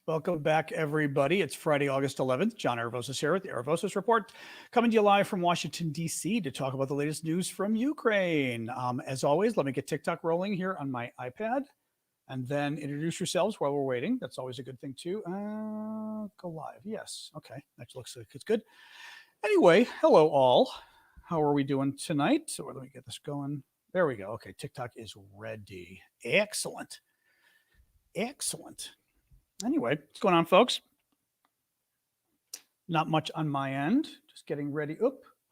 Welcome back, everybody. It's Friday, August 11th. John Aravosis here with the Aravosis Report, coming to you live from Washington, D.C. to talk about the latest news from Ukraine. As always, let me get TikTok rolling here on my iPad and then introduce yourselves while we're waiting. That's always a good thing, too. Go live. Yes. Okay. That looks like it's good. Anyway, hello, all. How are we doing tonight? So let me get this going. There we go. Okay. TikTok is ready. Excellent. Excellent. Anyway, what's going on, folks? Not much on my end. Just getting ready.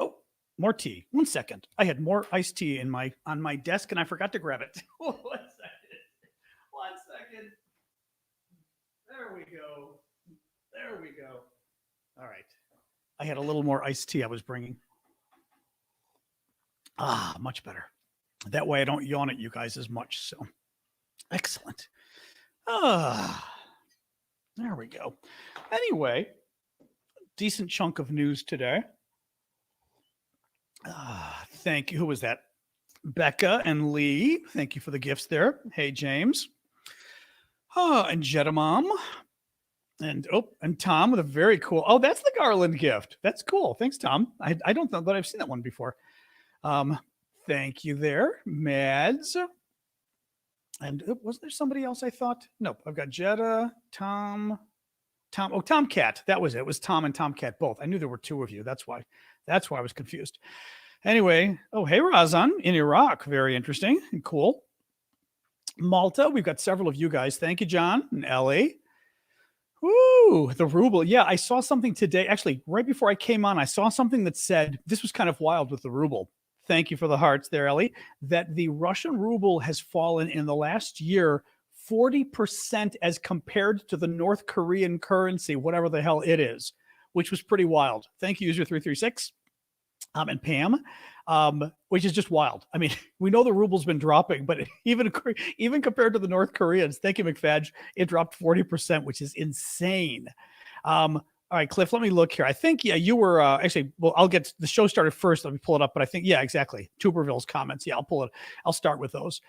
Oh, more tea. 1 second. I had more iced tea on my desk, and I forgot to grab it. 1 second. 1 second. There we go. There we go. All right. I had a little more iced tea I was bringing. Much better. That way I don't yawn at you guys as much. So, excellent. There we go. Anyway, decent chunk of news today. Thank you. Who was that? Becca and Lee. Thank you for the gifts there. Hey, James. And Jetta Mom. And Tom with a very cool. Oh, that's the Garland gift. That's cool. Thanks, Tom. I don't know that I've seen that one before. Thank you there, Mads. And wasn't there somebody else I thought? Nope. I've got Jetta, Tom. Oh, Tomcat. That was it. It was Tom and Tomcat both. I knew there were two of you. That's why I was confused. Anyway. Oh, hey, Razan in Iraq. Very interesting and cool. Malta. We've got several of you guys. Thank you, John and Ellie. Woo, the ruble. Yeah, I saw something today. Actually, right before I came on, I saw something that said, this was kind of wild with the ruble. Thank you for the hearts there, Ellie, that the Russian ruble has fallen in the last year 40% as compared to the North Korean currency, whatever the hell it is, which was pretty wild. Thank you, user 336 and Pam, which is just wild. I mean, we know the ruble's been dropping, but even compared to the North Koreans, thank you, McFadge, it dropped 40%, which is insane. All right, Cliff, let me look here. I think, you were actually, well, I'll get the show started first. Let me pull it up. But I think, exactly. Tuberville's comments. Yeah, I'll pull it. I'll start with those.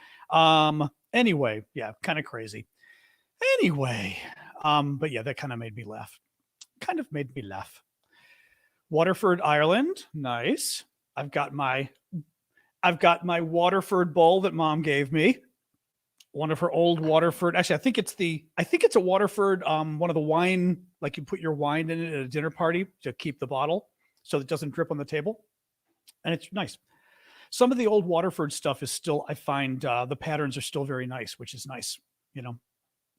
Anyway, kind of crazy. Anyway, but that kind of made me laugh. Waterford, Ireland. Nice. I've got my Waterford bowl that Mom gave me. One of her old Waterford. Actually, I think it's a Waterford, one of the wine, like you put your wine in it at a dinner party to keep the bottle so it doesn't drip on the table. And it's nice. Some of the old Waterford stuff is still, I find the patterns are still very nice, which is nice.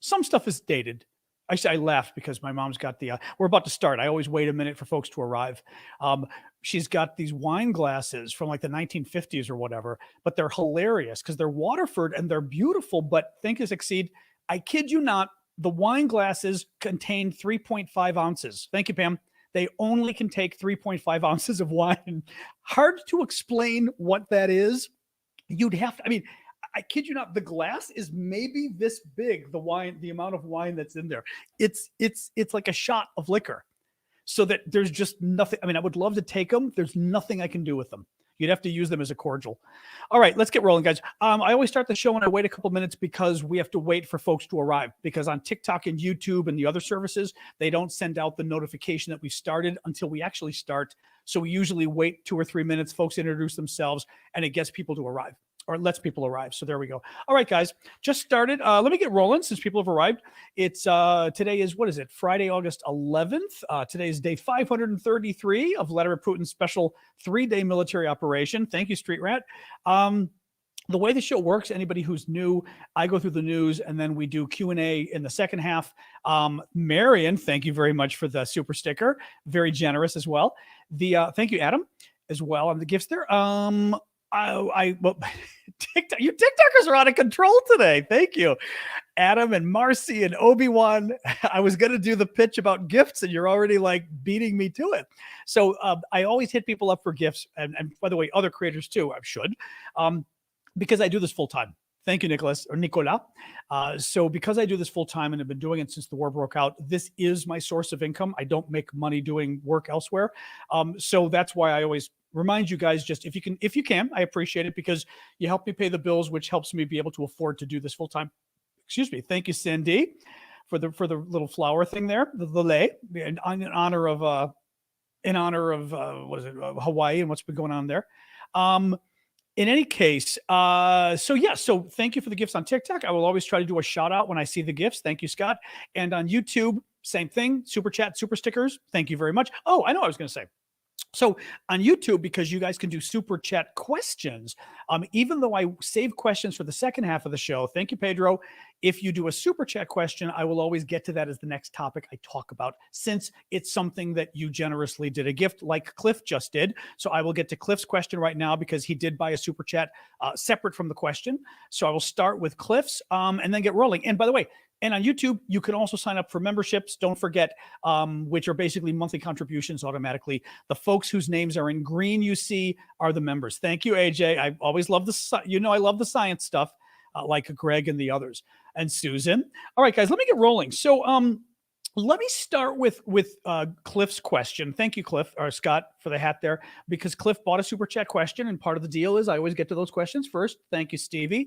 Some stuff is dated. Actually, I laughed because my mom's got we're about to start. I always wait a minute for folks to arrive. She's got these wine glasses from like the 1950s or whatever, but they're hilarious because they're Waterford and they're beautiful, but think and succeed. I kid you not, the wine glasses contain 3.5 ounces. Thank you, Pam. They only can take 3.5 ounces of wine. Hard to explain what that is. You'd have to, I kid you not, the glass is maybe this big, the amount of wine that's in there. It's like a shot of liquor. So that there's just nothing. I would love to take them. There's nothing I can do with them. You'd have to use them as a cordial. All right, let's get rolling, guys. I always start the show and I wait a couple minutes because we have to wait for folks to arrive. Because on TikTok and YouTube and the other services, they don't send out the notification that we started until we actually start. So we usually wait 2 or 3 minutes. Folks introduce themselves and it gets people to arrive. Or lets people arrive. So there we go. All right, guys, just started. Let me get rolling since people have arrived. It's today is, what is it? Friday, August 11th. Today is day 533 of Vladimir Putin's special 3-day military operation. Thank you, Street Rat. The way the show works, anybody who's new, I go through the news and then we do Q&A in the second half. Marion, thank you very much for the super sticker. Very generous as well. Thank you, Adam, as well on the gifts there. Well, you TikTokers are out of control today. Thank you, Adam and Marcy and Obi-Wan. I was going to do the pitch about gifts and you're already like beating me to it. So I always hit people up for gifts. And by the way, other creators too, I should, because I do this full time. Thank you, Nicholas or Nicola. So because I do this full time and have been doing it since the war broke out, this is my source of income. I don't make money doing work elsewhere. So that's why I always remind you guys, just if you can, I appreciate it because you help me pay the bills, which helps me be able to afford to do this full time. Excuse me. Thank you, Cindy. for the little flower thing there, the lei, in honor of what is it, Hawaii and what's been going on there. In any case, so thank you for the gifts on TikTok. I will always try to do a shout out when I see the gifts. Thank you, Scott. And on YouTube, same thing. Super chat, super stickers. Thank you very much. Oh, I know what I was going to say. So on YouTube, because you guys can do super chat questions, even though I save questions for the second half of the show, thank you, Pedro. If you do a super chat question, I will always get to that as the next topic I talk about, since it's something that you generously did a gift like Cliff just did. So I will get to Cliff's question right now because he did buy a super chat separate from the question. So I will start with Cliff's and then get rolling. And by the way, and on YouTube, you can also sign up for memberships. Don't forget, which are basically monthly contributions automatically. The folks whose names are in green you see are the members. Thank you, AJ. I always love I love the science stuff, like Greg and the others. And Susan. All right, guys, let me get rolling. So let me start with Cliff's question. Thank you, Cliff, or Scott, for the hat there, because Cliff bought a super chat question, and part of the deal is I always get to those questions first. Thank you, Stevie.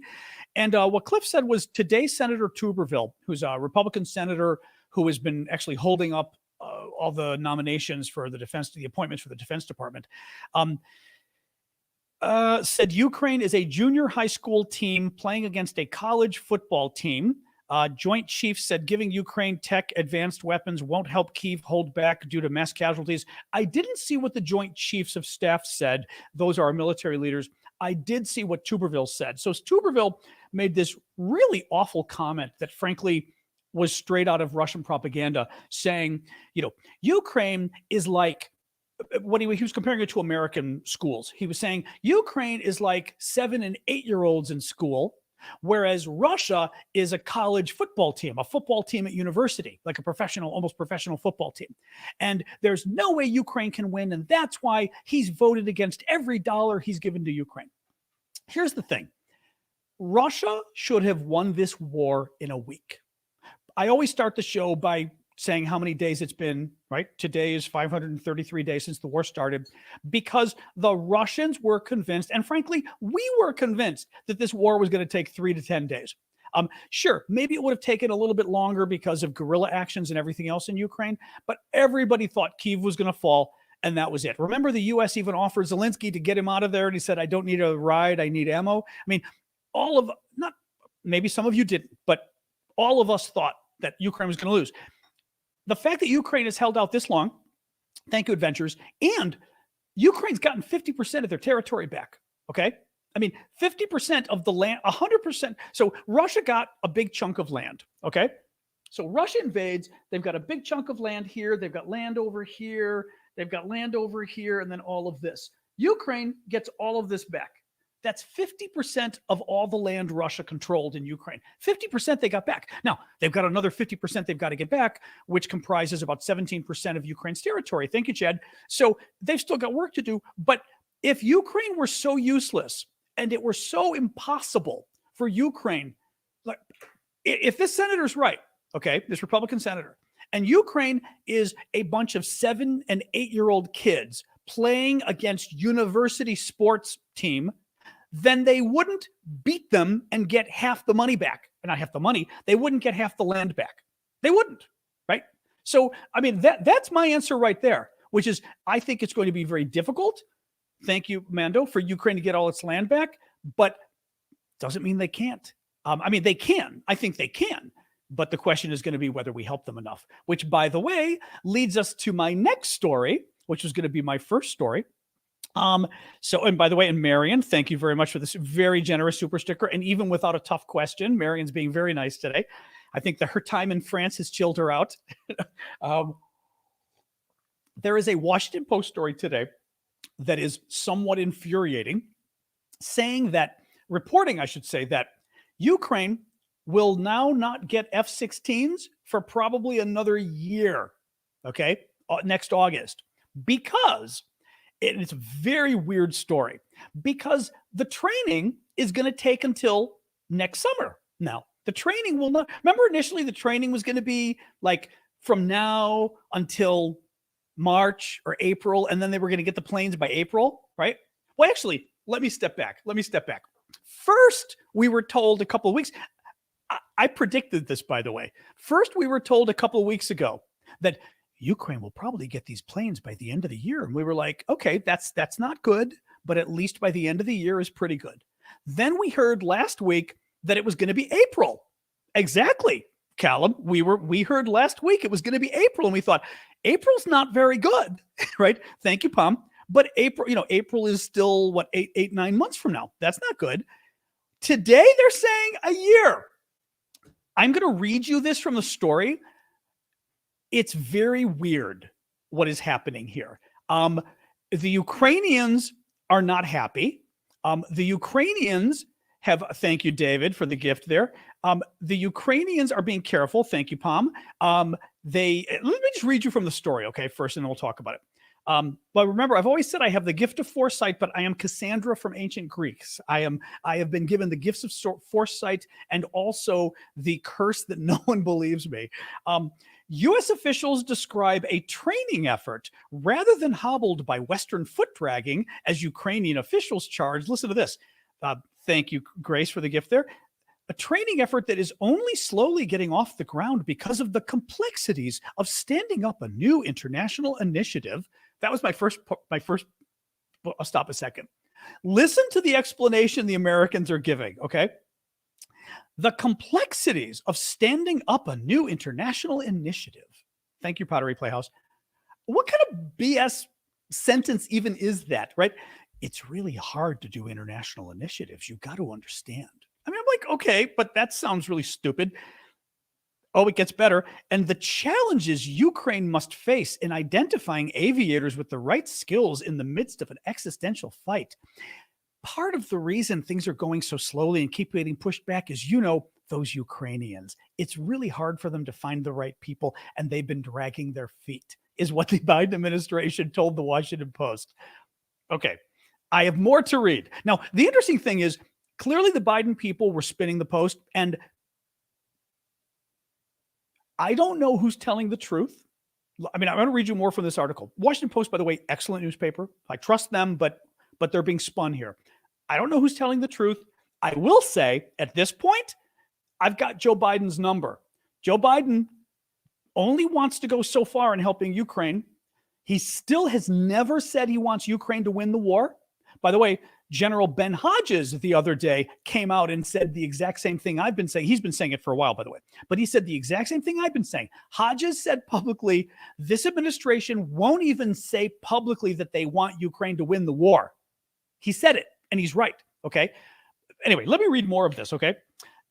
And what Cliff said was today, Senator Tuberville, who's a Republican senator who has been actually holding up all the nominations for the appointments for the Defense Department, said Ukraine is a junior high school team playing against a college football team. Joint Chiefs said giving Ukraine tech advanced weapons won't help Kyiv hold back due to mass casualties. I didn't see what the Joint Chiefs of Staff said. Those are our military leaders. I did see what Tuberville said. So Tuberville made this really awful comment that frankly was straight out of Russian propaganda, saying, Ukraine is like, when he was comparing it to American schools, he was saying Ukraine is like 7 and 8-year-olds in school, whereas Russia is a college football team, a football team at university, like a almost professional football team. And there's no way Ukraine can win. And that's why he's voted against every dollar he's given to Ukraine. Here's the thing. Russia should have won this war in a week. I always start the show by saying how many days it's been, right? Today is 533 days since the war started, because the Russians were convinced, and frankly, we were convinced that this war was going to take 3 to 10 days. Sure, maybe it would have taken a little bit longer because of guerrilla actions and everything else in Ukraine, but everybody thought Kyiv was going to fall, and that was it. Remember, the U.S. even offered Zelensky to get him out of there, and he said, I don't need a ride, I need ammo. I mean, maybe some of you didn't, but all of us thought that Ukraine was going to lose. The fact that Ukraine has held out this long, thank you, Adventures, and Ukraine's gotten 50% of their territory back, okay? I mean, 50% of the land, 100%. So Russia got a big chunk of land, okay? So Russia invades, they've got a big chunk of land here, they've got land over here, they've got land over here, and then all of this. Ukraine gets all of this back. That's 50% of all the land Russia controlled in Ukraine. 50% they got back. Now, they've got another 50% they've got to get back, which comprises about 17% of Ukraine's territory. Thank you, Chad. So they've still got work to do. But if Ukraine were so useless and it were so impossible for Ukraine, like, if this senator's right, okay, this Republican senator, and Ukraine is a bunch of 7 and 8-year-old kids playing against university sports team, then they wouldn't beat them and get half the money back. Not half the money. They wouldn't get half the land back. They wouldn't, right? So, I mean, that's my answer right there, which is I think it's going to be very difficult. Thank you, Mando, for Ukraine to get all its land back, but doesn't mean they can't. I mean, they can. I think they can. But the question is going to be whether we help them enough, which, by the way, leads us to my next story, which was going to be my first story. And by the way, and Marion, thank you very much for this very generous super sticker. And even without a tough question, Marion's being very nice today. I think that her time in France has chilled her out. There is a Washington Post story today that is somewhat infuriating, reporting, I should say, that Ukraine will now not get F-16s for probably another year, okay, next August, because it's a very weird story, because the training is going to take until next summer. Now, the training will not, remember initially the training was going to be like from now until March or April, and then they were going to get the planes by April, right? Well, actually, let me step back. First, we were told a couple of weeks, I predicted this, by the way. First, we were told a couple of weeks ago that Ukraine will probably get these planes by the end of the year. And we were like, okay, that's not good, but at least by the end of the year is pretty good. Then we heard last week that it was going to be April. Exactly, Callum. We heard last week it was going to be April, and we thought April's not very good, right? Thank you, Pom. But April is still what, 9 months from now. That's not good. Today they're saying a year. I'm going to read you this from the story. It's very weird what is happening here. The Ukrainians are not happy. The Ukrainians have, thank you, David, for the gift there. The Ukrainians are being careful. Thank you, Pom. Let me just read you from the story, okay, first, and then we'll talk about it. But remember, I've always said I have the gift of foresight, but I am Cassandra from ancient Greeks. I have been given the gifts of foresight and also the curse that no one believes me. U.S. officials describe a training effort rather than hobbled by Western foot dragging, as Ukrainian officials charge. Listen to this. Thank you, Grace, for the gift there. A training effort that is only slowly getting off the ground because of the complexities of standing up a new international initiative. That was my first. I'll stop a second. Listen to the explanation the Americans are giving, okay? The complexities of standing up a new international initiative. Thank you, Pottery Playhouse. What kind of BS sentence even is that, right? It's really hard to do international initiatives. You got to understand. I mean, I'm like, okay, but that sounds really stupid. Oh, it gets better. And the challenges Ukraine must face in identifying aviators with the right skills in the midst of an existential fight. Part of the reason things are going so slowly and keep getting pushed back is, those Ukrainians. It's really hard for them to find the right people, and they've been dragging their feet, is what the Biden administration told the Washington Post. Okay, I have more to read. Now, the interesting thing is, clearly the Biden people were spinning the Post, and I don't know who's telling the truth. I mean, I'm going to read you more from this article. Washington Post, by the way, excellent newspaper. I trust them, but they're being spun here. I don't know who's telling the truth. I will say, at this point, I've got Joe Biden's number. Joe Biden only wants to go so far in helping Ukraine. He still has never said he wants Ukraine to win the war. By the way, General Ben Hodges the other day came out and said the exact same thing I've been saying. He's been saying it for a while, by the way, but he said the exact same thing I've been saying. Hodges said publicly, this administration won't even say publicly that they want Ukraine to win the war. He said it, and he's right, okay? Anyway, let me read more of this, okay?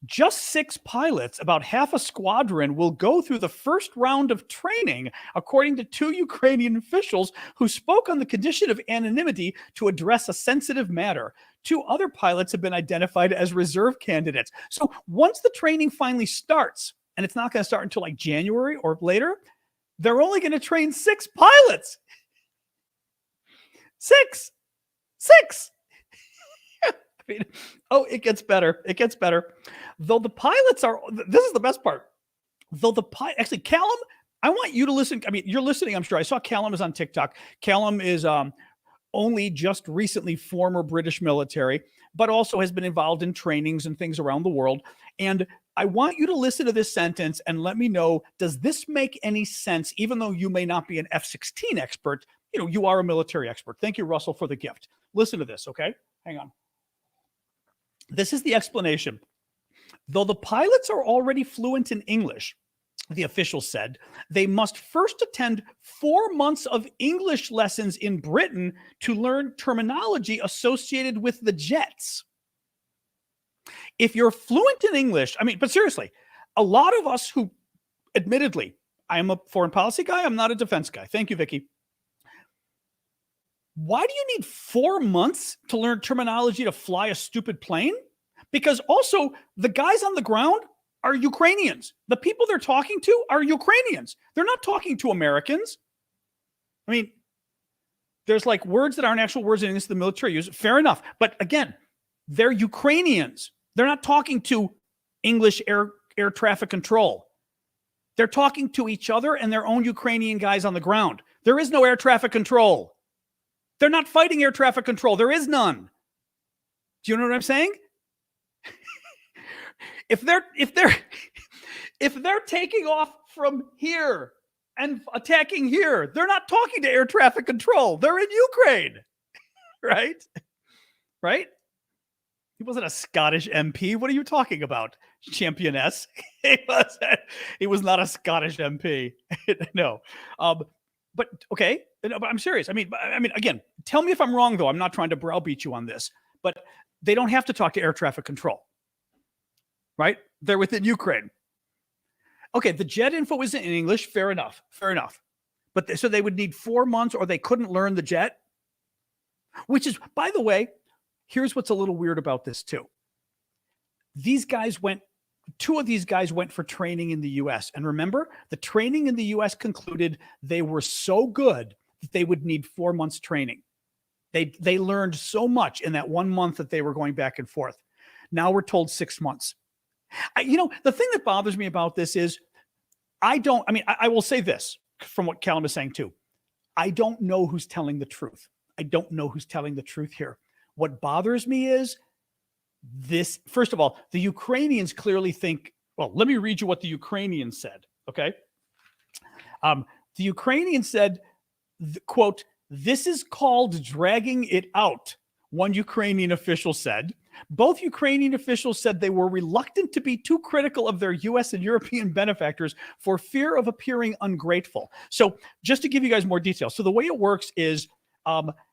Just 6 pilots, about half a squadron, will go through the first round of training, according to 2 Ukrainian officials who spoke on the condition of anonymity to address a sensitive matter. 2 other pilots have been identified as reserve candidates. So once the training finally starts, and it's not going to start until like January or later, they're only going to train 6 pilots. 6. It gets better. It gets better. Though the pilots are, this is the best part. Actually, Callum, I want you to listen. I mean, you're listening, I'm sure. I saw Callum is on TikTok. Callum is only just recently former British military, but also has been involved in trainings and things around the world. And I want you to listen to this sentence and let me know, does this make any sense, even though you may not be an F-16 expert? You are a military expert. Thank you, Russell, for the gift. Listen to this, okay? Hang on. This is the explanation. Though the pilots are already fluent in English, the official said, they must first attend 4 months of English lessons in Britain to learn terminology associated with the jets. If you're fluent in English, but seriously, a lot of us who, admittedly, I am a foreign policy guy, I'm not a defense guy. Thank you, Vicky. Why do you need 4 months to learn terminology to fly a stupid plane? Because also the guys on the ground are Ukrainians. The people they're talking to are Ukrainians. They're not talking to Americans. I mean, there's like words that aren't actual words in English the military use. Fair enough. But again, they're Ukrainians. They're not talking to English air traffic control. They're talking to each other and their own Ukrainian guys on the ground. There is no air traffic control. They're not fighting air traffic control. There is none. Do you know what I'm saying? If they're if they're taking off from here and attacking here, they're not talking to air traffic control. They're in Ukraine, right? Right? He wasn't a Scottish MP. What are you talking about, championess? He was not a Scottish MP. No. But okay, but I'm serious. I mean, again, tell me if I'm wrong, though. I'm not trying to browbeat you on this, but they don't have to talk to air traffic control, right? They're within Ukraine. Okay, the jet info isn't in English. Fair enough. Fair enough. But so they would need 4 months, or they couldn't learn the jet, which is, by the way, here's what's a little weird about this too. Two of these guys went for training in the US. And remember, the training in the US concluded they were so good that they would need 4 months training. They learned so much in that 1 month that they were going back and forth. Now we're told 6 months. The thing that bothers me about this is I will say this from what Callum is saying too. I don't know who's telling the truth. I don't know who's telling the truth here. What bothers me is this. First of all, the Ukrainians clearly think, well, let me read you what the Ukrainians said. Okay. The Ukrainians said, quote, "This is called dragging it out," one Ukrainian official said. Both Ukrainian officials said they were reluctant to be too critical of their U.S. and European benefactors for fear of appearing ungrateful. So just to give you guys more details. So the way it works is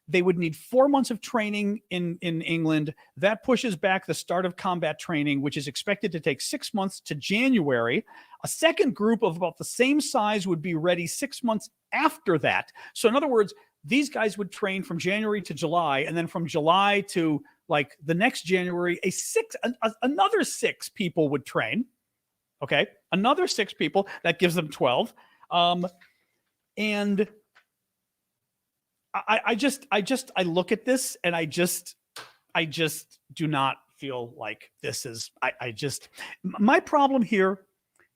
they would need 4 months of training in England. That pushes back the start of combat training, which is expected to take 6 months, to January. A second group of about the same size would be ready 6 months after that. So in other words, these guys would train from January to July, and then from July to like the next January, another 6 people would train. Okay. Another 6 people, that gives them 12. And I look at this and I just do not feel like this is, my problem here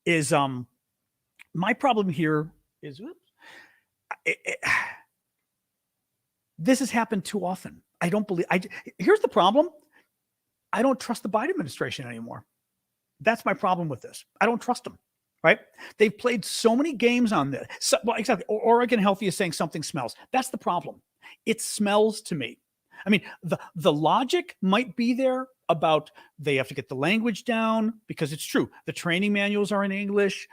is, this has happened too often. Here's the problem. I don't trust the Biden administration anymore. That's my problem with this. I don't trust them, right? They've played so many games on this. Well, exactly. Oregon Healthy is saying something smells. That's the problem. It smells to me. I mean, the logic might be there about they have to get the language down, because it's true. The training manuals are in English.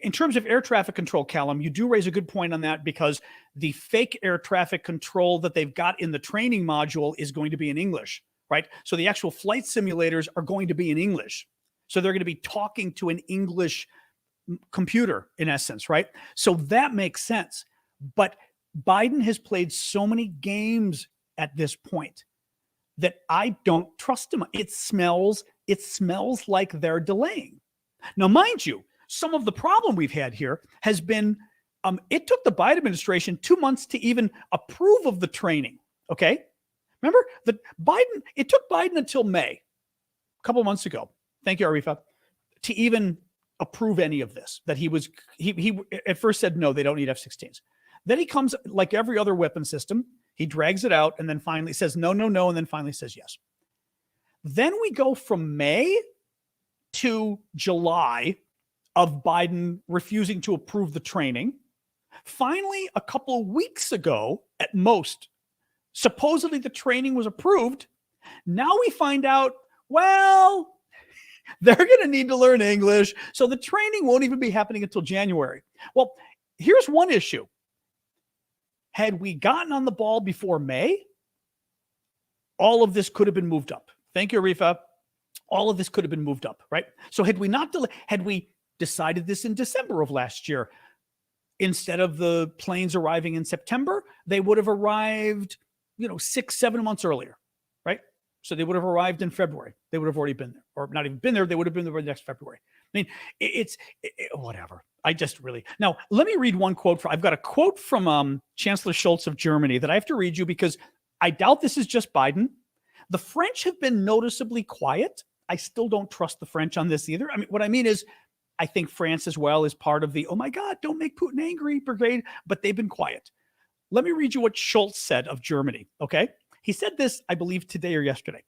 In terms of air traffic control, Callum, you do raise a good point on that, because the fake air traffic control that they've got in the training module is going to be in English, right? So the actual flight simulators are going to be in English. So they're going to be talking to an English computer in essence, right? So that makes sense. But Biden has played so many games at this point that I don't trust him. It smells like they're delaying. Now, mind you, some of the problem we've had here has been, it took the Biden administration 2 months to even approve of the training. Okay. Remember it took Biden until May, a couple of months ago. Thank you, Arifa, to even approve any of this. That he at first said, no, they don't need F-16s. Then he comes, like every other weapon system, he drags it out and then finally says, no, and then finally says yes. Then we go from May to July of Biden refusing to approve the training. Finally, a couple of weeks ago, at most, supposedly the training was approved. Now we find out, well, they're going to need to learn English, so the training won't even be happening until January. Well, here's one issue. Had we gotten on the ball before May, all of this could have been moved up. Thank you, Arifa. All of this could have been moved up, right? So had we decided this in December of last year, instead of the planes arriving in September, they would have arrived, 6-7 months earlier, right? So they would have arrived in February. They would have already been there, or not even been there. They would have been there next February. I mean, whatever. Now let me read one quote. I've got a quote from Chancellor Scholz of Germany that I have to read you, because I doubt this is just Biden. The French have been noticeably quiet. I still don't trust the French on this either. I mean, what I mean is, I think France as well is part of the, oh my God, don't make Putin angry brigade, but they've been quiet. Let me read you what Scholz said of Germany, okay? He said this, I believe, today or yesterday.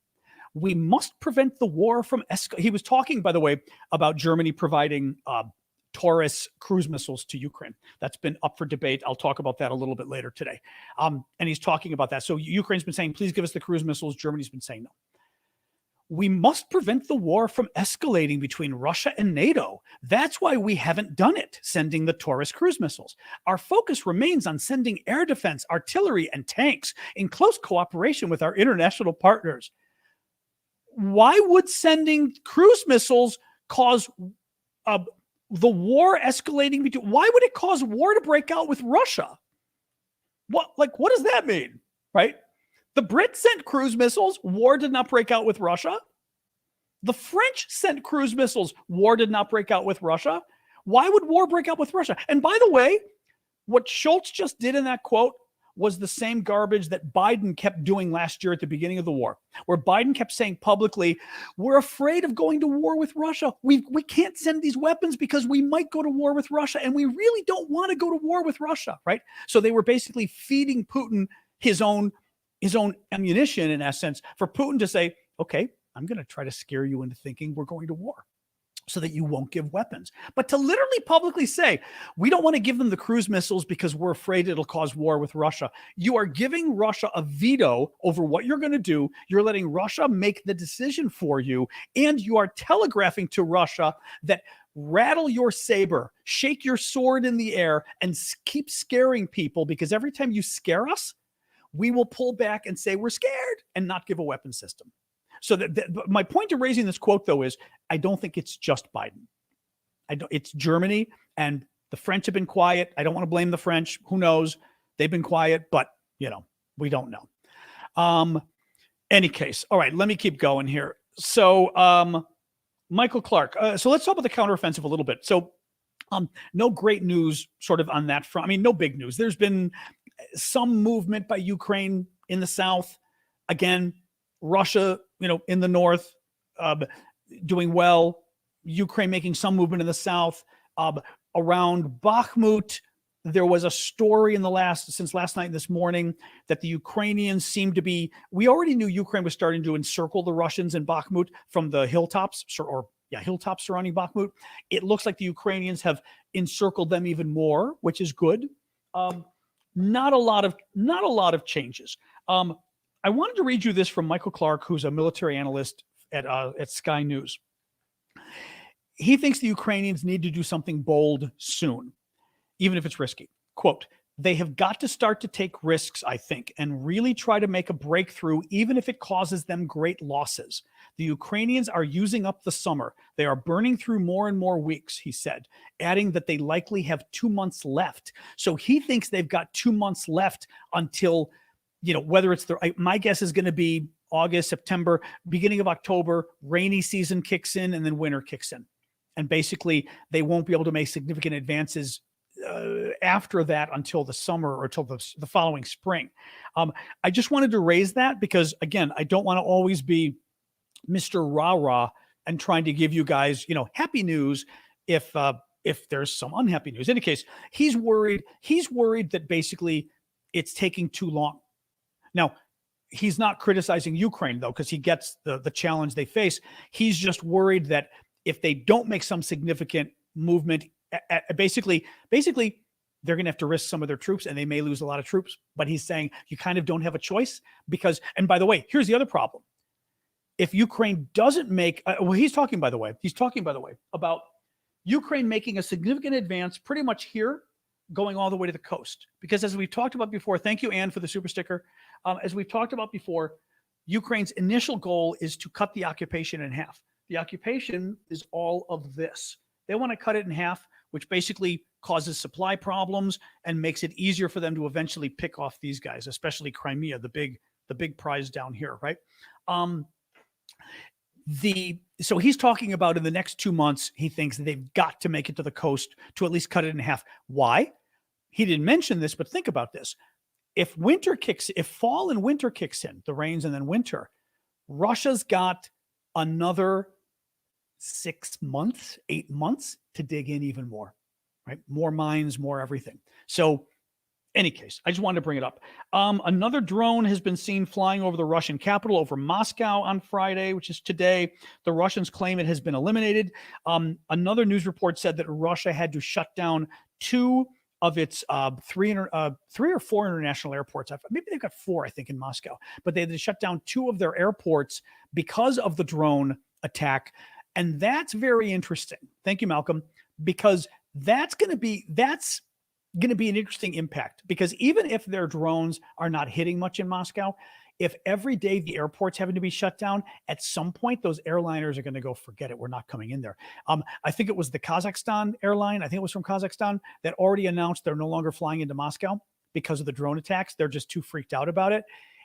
We must prevent the war from escalating. He was talking, by the way, about Germany providing Taurus cruise missiles to Ukraine. That's been up for debate. I'll talk about that a little bit later today. And he's talking about that. So Ukraine's been saying, please give us the cruise missiles. Germany's been saying no. We must prevent the war from escalating between Russia and NATO. That's why we haven't done it, sending the Taurus cruise missiles. Our focus remains on sending air defense, artillery, and tanks in close cooperation with our international partners. Why would sending cruise missiles cause the war escalating between? Why would it cause war to break out with Russia? What does that mean, right? The Brits sent cruise missiles. War did not break out with Russia. The French sent cruise missiles. War did not break out with Russia. Why would war break out with Russia? And by the way, what Schultz just did in that quote was the same garbage that Biden kept doing last year at the beginning of the war, where Biden kept saying publicly, we're afraid of going to war with Russia. We can't send these weapons because we might go to war with Russia, and we really don't want to go to war with Russia, right? So they were basically feeding Putin his own ammunition, in essence, for Putin to say, okay, I'm going to try to scare you into thinking we're going to war so that you won't give weapons. But to literally publicly say, we don't want to give them the cruise missiles because we're afraid it'll cause war with Russia. You are giving Russia a veto over what you're going to do. You're letting Russia make the decision for you. And you are telegraphing to Russia that rattle your saber, shake your sword in the air, and keep scaring people, because every time you scare us, we will pull back and say we're scared and not give a weapon system. So my point of raising this quote, though, is I don't think it's just Biden. It's Germany, and the French have been quiet. I don't want to blame the French. Who knows? They've been quiet, but we don't know. Any case, all right. Let me keep going here. So Michael Clark. So let's talk about the counteroffensive a little bit. So no great news, sort of on that front. I mean, no big news. There's been some movement by Ukraine in the south. Again, Russia, in the north, doing well. Ukraine making some movement in the south. Around Bakhmut, there was a story since last night and this morning that the Ukrainians seem to be. We already knew Ukraine was starting to encircle the Russians in Bakhmut from the hilltops, hilltops surrounding Bakhmut. It looks like the Ukrainians have encircled them even more, which is good. Not a lot of changes. I wanted to read you this from Michael Clark, who's a military analyst at Sky News. He thinks the Ukrainians need to do something bold soon, even if it's risky. Quote, they have got to start to take risks, I think, and really try to make a breakthrough, even if it causes them great losses. The Ukrainians are using up the summer. They are burning through more and more weeks, he said, adding that they likely have 2 months left. So he thinks they've got 2 months left until, whether it's my guess is going to be August, September, beginning of October, rainy season kicks in, and then winter kicks in. And basically, they won't be able to make significant advances after that until the summer or until the following spring. I just wanted to raise that because, again, I don't want to always be Mr. Rah-Rah and trying to give you guys, happy news if there's some unhappy news. In any case, he's worried that basically it's taking too long. Now, he's not criticizing Ukraine, though, because he gets the challenge they face. He's just worried that if they don't make some significant movement, basically, they're going to have to risk some of their troops and they may lose a lot of troops. But he's saying you kind of don't have a choice because, and by the way, here's the other problem. If Ukraine doesn't make, he's talking, by the way, about Ukraine making a significant advance pretty much here, going all the way to the coast. Because as we've talked about before, thank you, Ann, for the super sticker. As we've talked about before, Ukraine's initial goal is to cut the occupation in half. The occupation is all of this. They want to cut it in half, which basically causes supply problems and makes it easier for them to eventually pick off these guys, especially Crimea, the big prize down here, right? So he's talking about in the next 2 months, he thinks they've got to make it to the coast to at least cut it in half. Why? He didn't mention this, but think about this. If fall and winter kicks in, the rains and then winter, Russia's got another 6 months, 8 months to dig in even more, right? More mines, more everything. So Any case, I just wanted to bring it up. Another drone has been seen flying over the Russian capital, over Moscow on Friday, which is today. The Russians claim it has been eliminated. Another news report said that Russia had to shut down 2 of its 3 or 4 international airports. Maybe they've got 4, I think, in Moscow. But they had to shut down 2 of their airports because of the drone attack. And that's very interesting. Thank you, Malcolm, because that's going to be an interesting impact, because even if their drones are not hitting much in Moscow, if every day the airport's having to be shut down, at some point those airliners are going to go, forget it, we're not coming in there. I think it was the Kazakhstan airline, I think it was from Kazakhstan, that already announced they're no longer flying into Moscow because of the drone attacks. They're just too freaked out about it.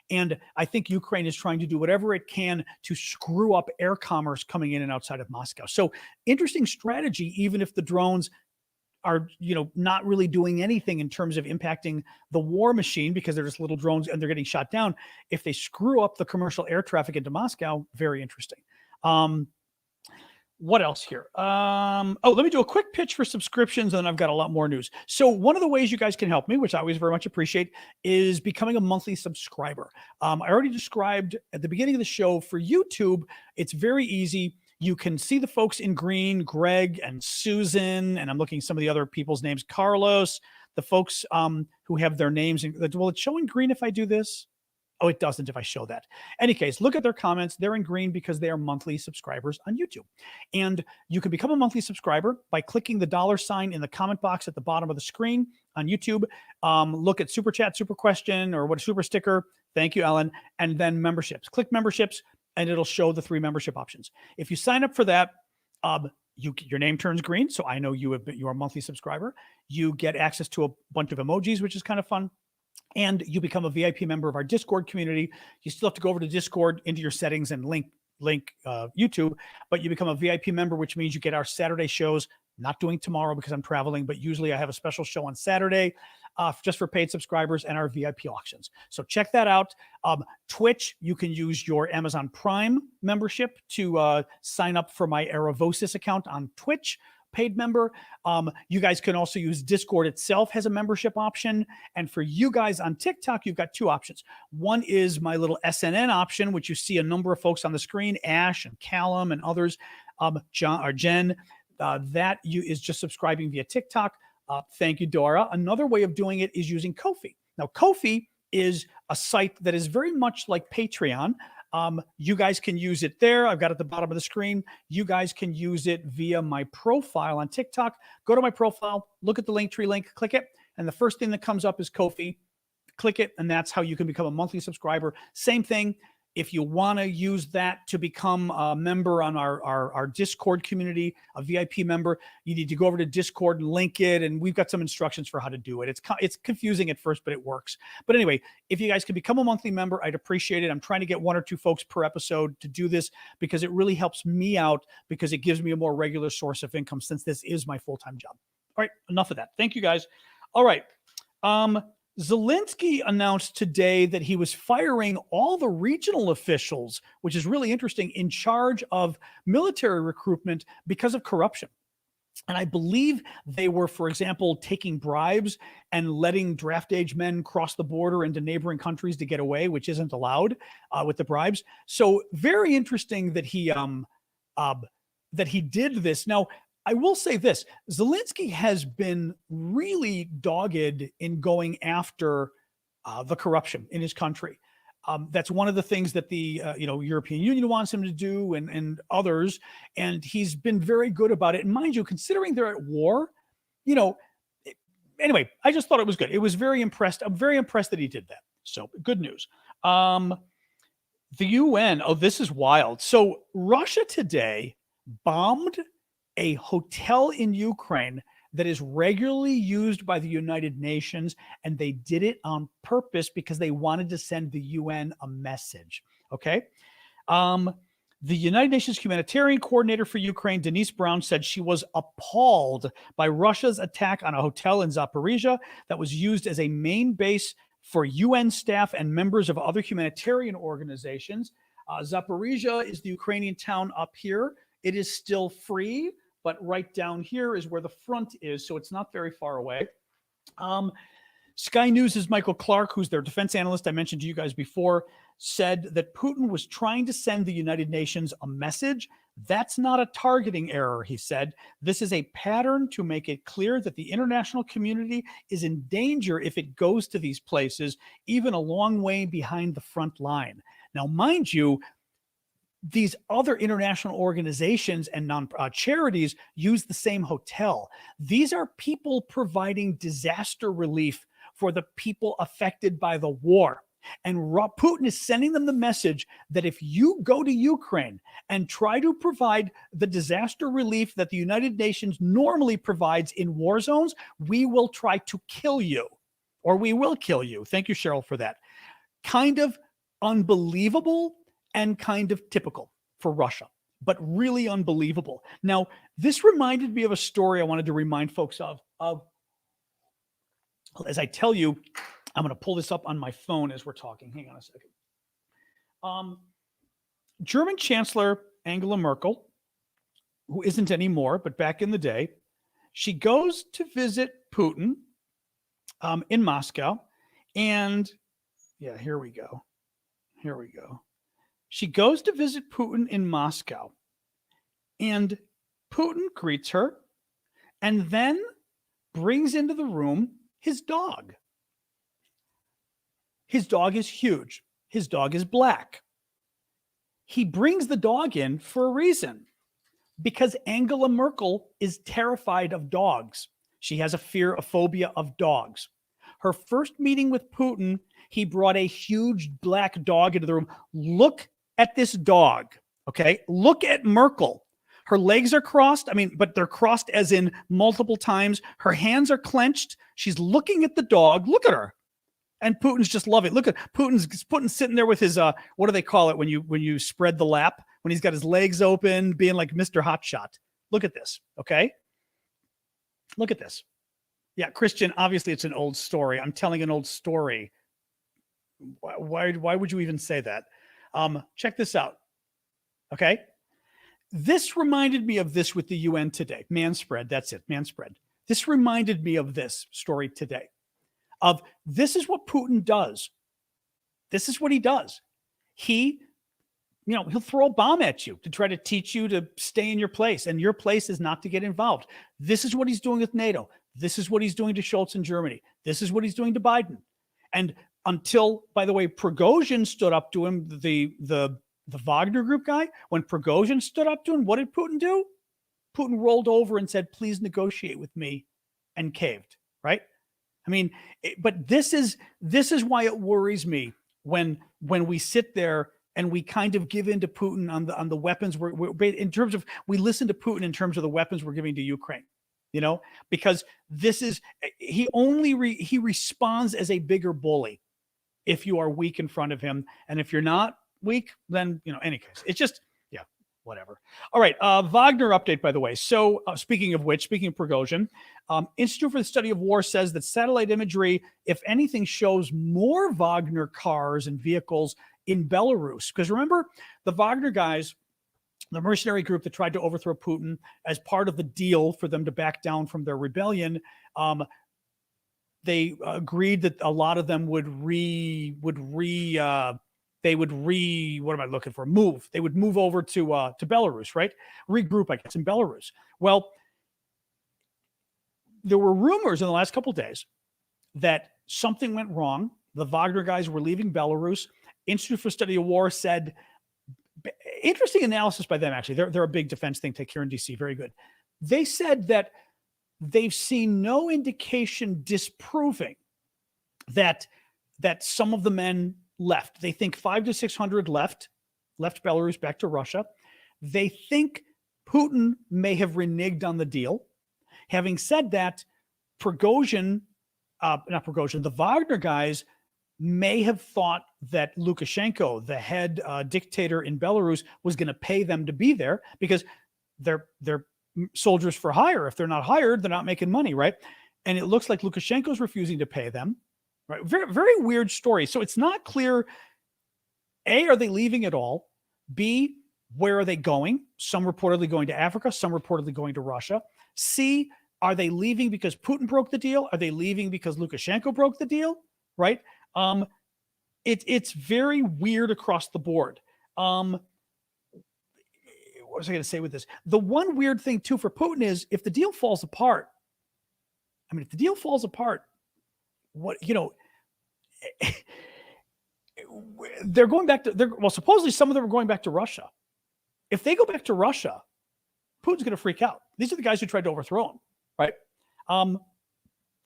And I think Ukraine is trying to do whatever it can to screw up air commerce coming in and outside of Moscow. So interesting strategy, even if the drones are, not really doing anything in terms of impacting the war machine, because they're just little drones and they're getting shot down. If they screw up the commercial air traffic into Moscow, very interesting. What else here? Let me do a quick pitch for subscriptions, and then I've got a lot more news. So one of the ways you guys can help me, which I always very much appreciate, is becoming a monthly subscriber. I already described at the beginning of the show for YouTube, it's very easy. You can see the folks in green, Greg and Susan, and I'm looking at some of the other people's names, Carlos, the folks who have their names. Will it show in green if I do this? Oh, it doesn't if I show that. Any case, look at their comments. They're in green because they are monthly subscribers on YouTube. And you can become a monthly subscriber by clicking the $ in the comment box at the bottom of the screen on YouTube. Look at Super Chat, Super Question, or what a Super Sticker. Thank you, Ellen. And then memberships. Click memberships, and it'll show the 3 membership options. If you sign up for that, your name turns green, so I know you're a monthly subscriber. You get access to a bunch of emojis, which is kind of fun. And you become a VIP member of our Discord community. You still have to go over to Discord into your settings and link YouTube, but you become a VIP member, which means you get our Saturday shows. Not doing tomorrow because I'm traveling, but usually I have a special show on Saturday just for paid subscribers and our VIP auctions. So check that out. Twitch, you can use your Amazon Prime membership to sign up for my Aravosis account on Twitch. Paid member. You guys can also use Discord itself has a membership option. And for you guys on TikTok, you've got 2 options. One is my little SNN option, which you see a number of folks on the screen, Ash and Callum and others, Jen. That is just subscribing via TikTok. Thank you, Dora. Another way of doing it is using Ko-fi. Now, Ko-fi is a site that is very much like Patreon. You guys can use it there. I've got it at the bottom of the screen. You guys can use it via my profile on TikTok. Go to my profile, look at the Linktree link, click it, and the first thing that comes up is Ko-fi. Click it, and that's how you can become a monthly subscriber. Same thing. If you want to use that to become a member on our Discord community, a VIP member, you need to go over to Discord and link it, and we've got some instructions for how to do it. It's confusing at first, but it works. But anyway, if you guys can become a monthly member, I'd appreciate it. I'm trying to get 1 or 2 folks per episode to do this because it really helps me out, because it gives me a more regular source of income since this is my full-time job. All right, enough of that. Thank you, guys. All right. Zelensky announced today that he was firing all the regional officials, which is really interesting, in charge of military recruitment because of corruption. And I believe they were, for example, taking bribes and letting draft age men cross the border into neighboring countries to get away, which isn't allowed with the bribes. So very interesting that he did this. Now, I will say this, Zelensky has been really dogged in going after the corruption in his country. That's one of the things that the European Union wants him to do, and others, and he's been very good about it. And mind you, considering they're at war, anyway, I just thought it was good. It was very impressed. I'm very impressed that he did that. So good news. The UN, this is wild. So Russia today bombed a hotel in Ukraine that is regularly used by the United Nations, and they did it on purpose because they wanted to send the UN a message. Okay. The United Nations humanitarian coordinator for Ukraine, Denise Brown, said she was appalled by Russia's attack on a hotel in Zaporizhia that was used as a main base for UN staff and members of other humanitarian organizations. Zaporizhia is the Ukrainian town up here. It is still free, but right down here is where the front is, so it's not very far away. Sky News' Michael Clark, who's their defense analyst I mentioned to you guys before, said that Putin was trying to send the United Nations a message. That's not a targeting error, he said. This is a pattern to make it clear that the international community is in danger if it goes to these places, even a long way behind the front line. Now, mind you, these other international organizations and charities use the same hotel. These are people providing disaster relief for the people affected by the war. And Putin is sending them the message that if you go to Ukraine and try to provide the disaster relief that the United Nations normally provides in war zones, we will try to kill you, or we will kill you. Thank you, Cheryl, for that. Kind of unbelievable and kind of typical for Russia, but really unbelievable. Now, this reminded me of a story I wanted to remind folks of as I tell you, I'm going to pull this up on my phone as we're talking. Hang on a second. German Chancellor Angela Merkel, who isn't anymore, but back in the day, she goes to visit Putin in Moscow. And yeah, here we go. She goes to visit Putin in Moscow. And Putin greets her and then brings into the room his dog. His dog is huge. His dog is black. He brings the dog in for a reason, because Angela Merkel is terrified of dogs. She has a phobia of dogs. Her first meeting with Putin, he brought a huge black dog into the room. Look at this dog, okay? Look at Merkel. Her legs are crossed. But they're crossed as in multiple times. Her hands are clenched. She's looking at the dog. Look at her. And Putin's just loving it. Look at Putin's sitting there with his, what do they call it when you spread the lap? When he's got his legs open, being like Mr. Hotshot. Look at this, okay? Look at this. Yeah, Christian, obviously it's an old story. I'm telling an old story. Why would you even say that? Check this out, okay? This reminded me of this with the UN today. Manspread, that's it, Manspread. This reminded me of this story today. This is what Putin does. This is what he does. He'll throw a bomb at you to try to teach you to stay in your place, and your place is not to get involved. This is what he's doing with NATO. This is what he's doing to Scholz in Germany. This is what he's doing to Biden. And until, by the way, Prigozhin stood up to him, the Wagner Group guy, when Prigozhin stood up to him, what did Putin do? Putin rolled over and said, please negotiate with me, and caved, right? But this is why it worries me when we sit there and we kind of give in to Putin on the weapons we're in terms of, we listen to Putin in terms of the weapons we're giving to Ukraine, because this is, he responds as a bigger bully if you are weak in front of him. And if you're not weak, then, any case, it's just, yeah, whatever. All right. Wagner update, by the way. So speaking of Prigozhin, Institute for the Study of War says that satellite imagery, if anything, shows more Wagner cars and vehicles in Belarus. Because remember, the Wagner guys, the mercenary group that tried to overthrow Putin as part of the deal for them to back down from their rebellion, they agreed that a lot of them would move. They would move over to Belarus, right? Regroup, I guess, in Belarus. Well, there were rumors in the last couple of days that something went wrong. The Wagner guys were leaving Belarus. Institute for Study of War said, interesting analysis by them, actually. They're a big defense think tank here in DC. Very good. They said that they've seen no indication disproving that some of the men left. They think 500 to 600 left Belarus back to Russia. They think Putin may have reneged on the deal. Having said that, the Wagner guys may have thought that Lukashenko, the head dictator in Belarus, was going to pay them to be there because they're soldiers for hire. If they're not hired, they're not making money, right? And it looks like Lukashenko's refusing to pay them. Right? Very, very weird story. So it's not clear, A, are they leaving at all? B, where are they going? Some reportedly going to Africa, some reportedly going to Russia. C, Are they leaving because Putin broke the deal? Are they leaving because Lukashenko broke the deal? Right? It's very weird across the board. What was I going to say with this? The one weird thing too for Putin is if the deal falls apart. I mean, if the deal falls apart, what they're going back to. Well, supposedly some of them are going back to Russia. If they go back to Russia, Putin's going to freak out. These are the guys who tried to overthrow him, right?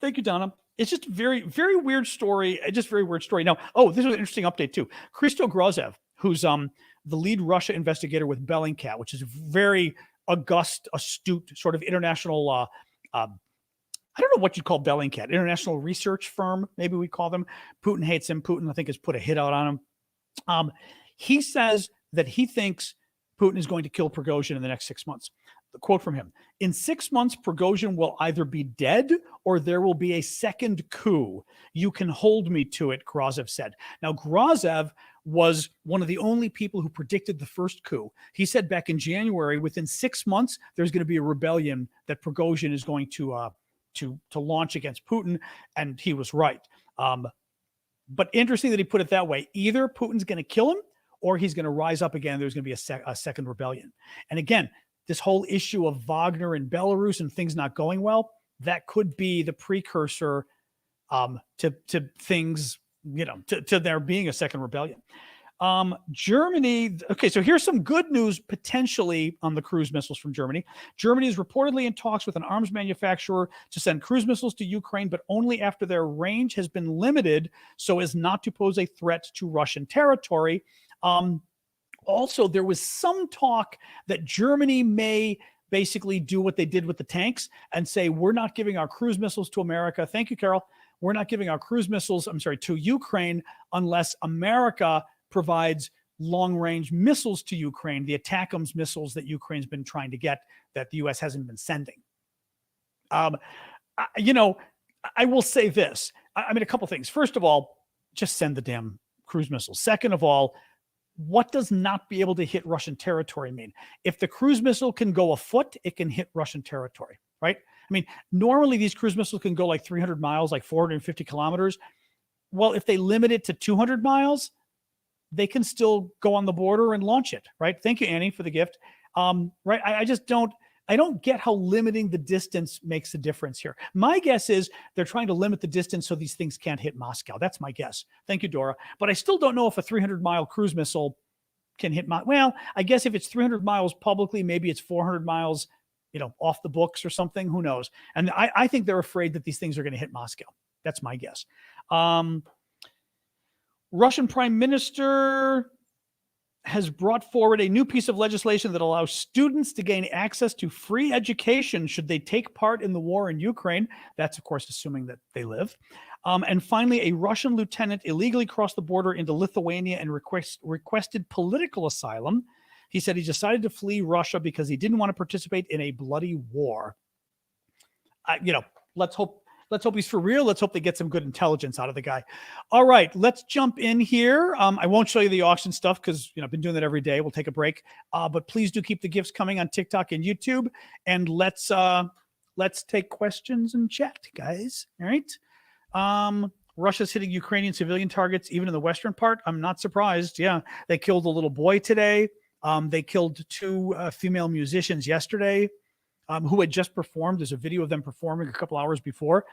Thank you, Donna. It's just very, very weird story. Just very weird story. Now, this is an interesting update too. Christo Grozev, who's the lead Russia investigator with Bellingcat, which is a very august, astute sort of international. I don't know what you'd call Bellingcat, international research firm. Maybe we call them. Putin hates him. Putin, I think, has put a hit out on him. He says that he thinks Putin is going to kill Prigozhin in the next 6 months. The quote from him: "In 6 months, Prigozhin will either be dead or there will be a second coup. You can hold me to it," Grozev said. Now, Grozev was one of the only people who predicted the first coup. He said back in January, within 6 months, there's going to be a rebellion that Prigozhin is going to launch against Putin, and he was right. But interesting that he put it that way. Either Putin's going to kill him or he's going to rise up again. There's going to be a second rebellion. And again, this whole issue of Wagner in Belarus and things not going well, that could be the precursor to things, to there being a second rebellion. Germany. Okay, so here's some good news potentially on the cruise missiles from Germany. Germany is reportedly in talks with an arms manufacturer to send cruise missiles to Ukraine, but only after their range has been limited so as not to pose a threat to Russian territory. Also, there was some talk that Germany may basically do what they did with the tanks and say, we're not giving our cruise missiles to America. Thank you, Carol. We're not giving our cruise missiles, to Ukraine unless America provides long-range missiles to Ukraine, the ATACMS missiles that Ukraine's been trying to get that the U.S. hasn't been sending. I will say this. A couple things. First of all, just send the damn cruise missiles. Second of all, what does not be able to hit Russian territory mean? If the cruise missile can go afoot, it can hit Russian territory, right? Normally these cruise missiles can go like 300 miles, like 450 kilometers. Well, if they limit it to 200 miles, they can still go on the border and launch it, right? Thank you, Annie, for the gift. Right? I don't get how limiting the distance makes a difference here. My guess is they're trying to limit the distance so these things can't hit Moscow. That's my guess. Thank you, Dora. But I still don't know if a 300-mile cruise missile can hit well, I guess if it's 300 miles publicly, maybe it's 400 miles, off the books or something. Who knows? And I think they're afraid that these things are going to hit Moscow. That's my guess. Russian Prime Minister has brought forward a new piece of legislation that allows students to gain access to free education should they take part in the war in Ukraine. That's, of course, assuming that they live. And finally, a Russian lieutenant illegally crossed the border into Lithuania and requested political asylum. He said he decided to flee Russia because he didn't want to participate in a bloody war. Let's hope he's for real. Let's hope they get some good intelligence out of the guy. All right, let's jump in here. I won't show you the auction stuff because I've been doing that every day. We'll take a break. But please do keep the gifts coming on TikTok and YouTube. And let's take questions and chat, guys. All right. Russia's hitting Ukrainian civilian targets, even in the western part. I'm not surprised. Yeah, they killed a little boy today. They killed 2 female musicians yesterday. Who had just performed. There's a video of them performing a couple hours before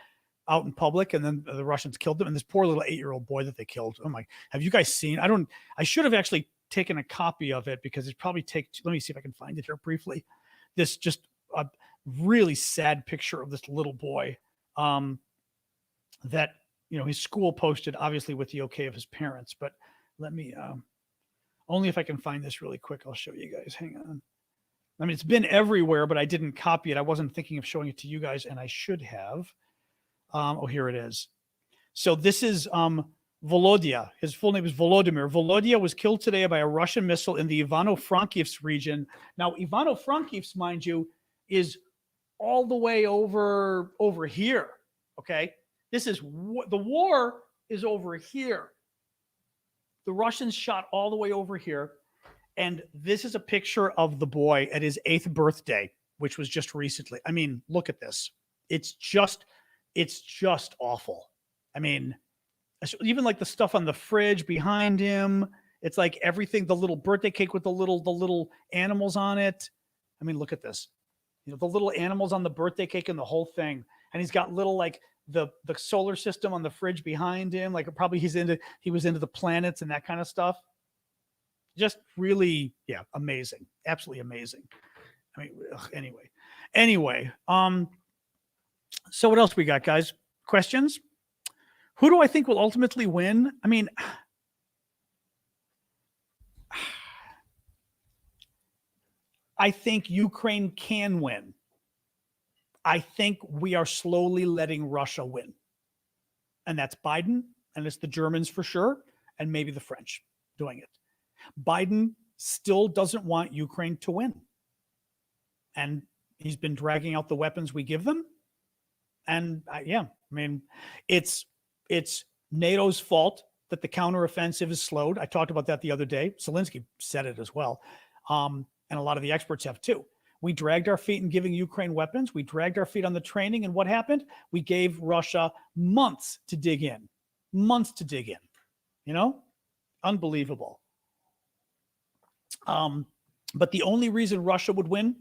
out in public, and then the Russians killed them. And this poor little 8-year-old boy that they killed. Oh my, have you guys seen? I should have actually taken a copy of it because it probably let me see if I can find it here briefly. This just a really sad picture of this little boy that, his school posted, obviously with the okay of his parents. But let me, only if I can find this really quick, I'll show you guys. Hang on. It's been everywhere, but I didn't copy it. I wasn't thinking of showing it to you guys, and I should have. Here it is. So this is Volodya. His full name is Volodymyr. Volodya was killed today by a Russian missile in the Ivano-Frankivsk region. Now, Ivano-Frankivsk, mind you, is all the way over here, okay? The war is over here. The Russians shot all the way over here. And this is a picture of the boy at his 8th birthday, which was just recently. Look at this. It's just awful. I mean, even like the stuff on the fridge behind him, it's like everything, the little birthday cake with the little animals on it. I mean, look at this. The little animals on the birthday cake and the whole thing. And he's got little like the solar system on the fridge behind him. Like probably he was into the planets and that kind of stuff. Just really, amazing. Absolutely amazing. I mean, anyway. So what else we got, guys? Questions? Who do I think will ultimately win? I mean, I think Ukraine can win. I think we are slowly letting Russia win. And that's Biden, and it's the Germans for sure, and maybe the French doing it. Biden still doesn't want Ukraine to win. And he's been dragging out the weapons we give them. And I mean, it's NATO's fault that the counteroffensive is slowed. I talked about that the other day. Zelensky said it as well. And a lot of the experts have too. We dragged our feet in giving Ukraine weapons. We dragged our feet on the training. And what happened? We gave Russia months to dig in. Unbelievable. But the only reason Russia would win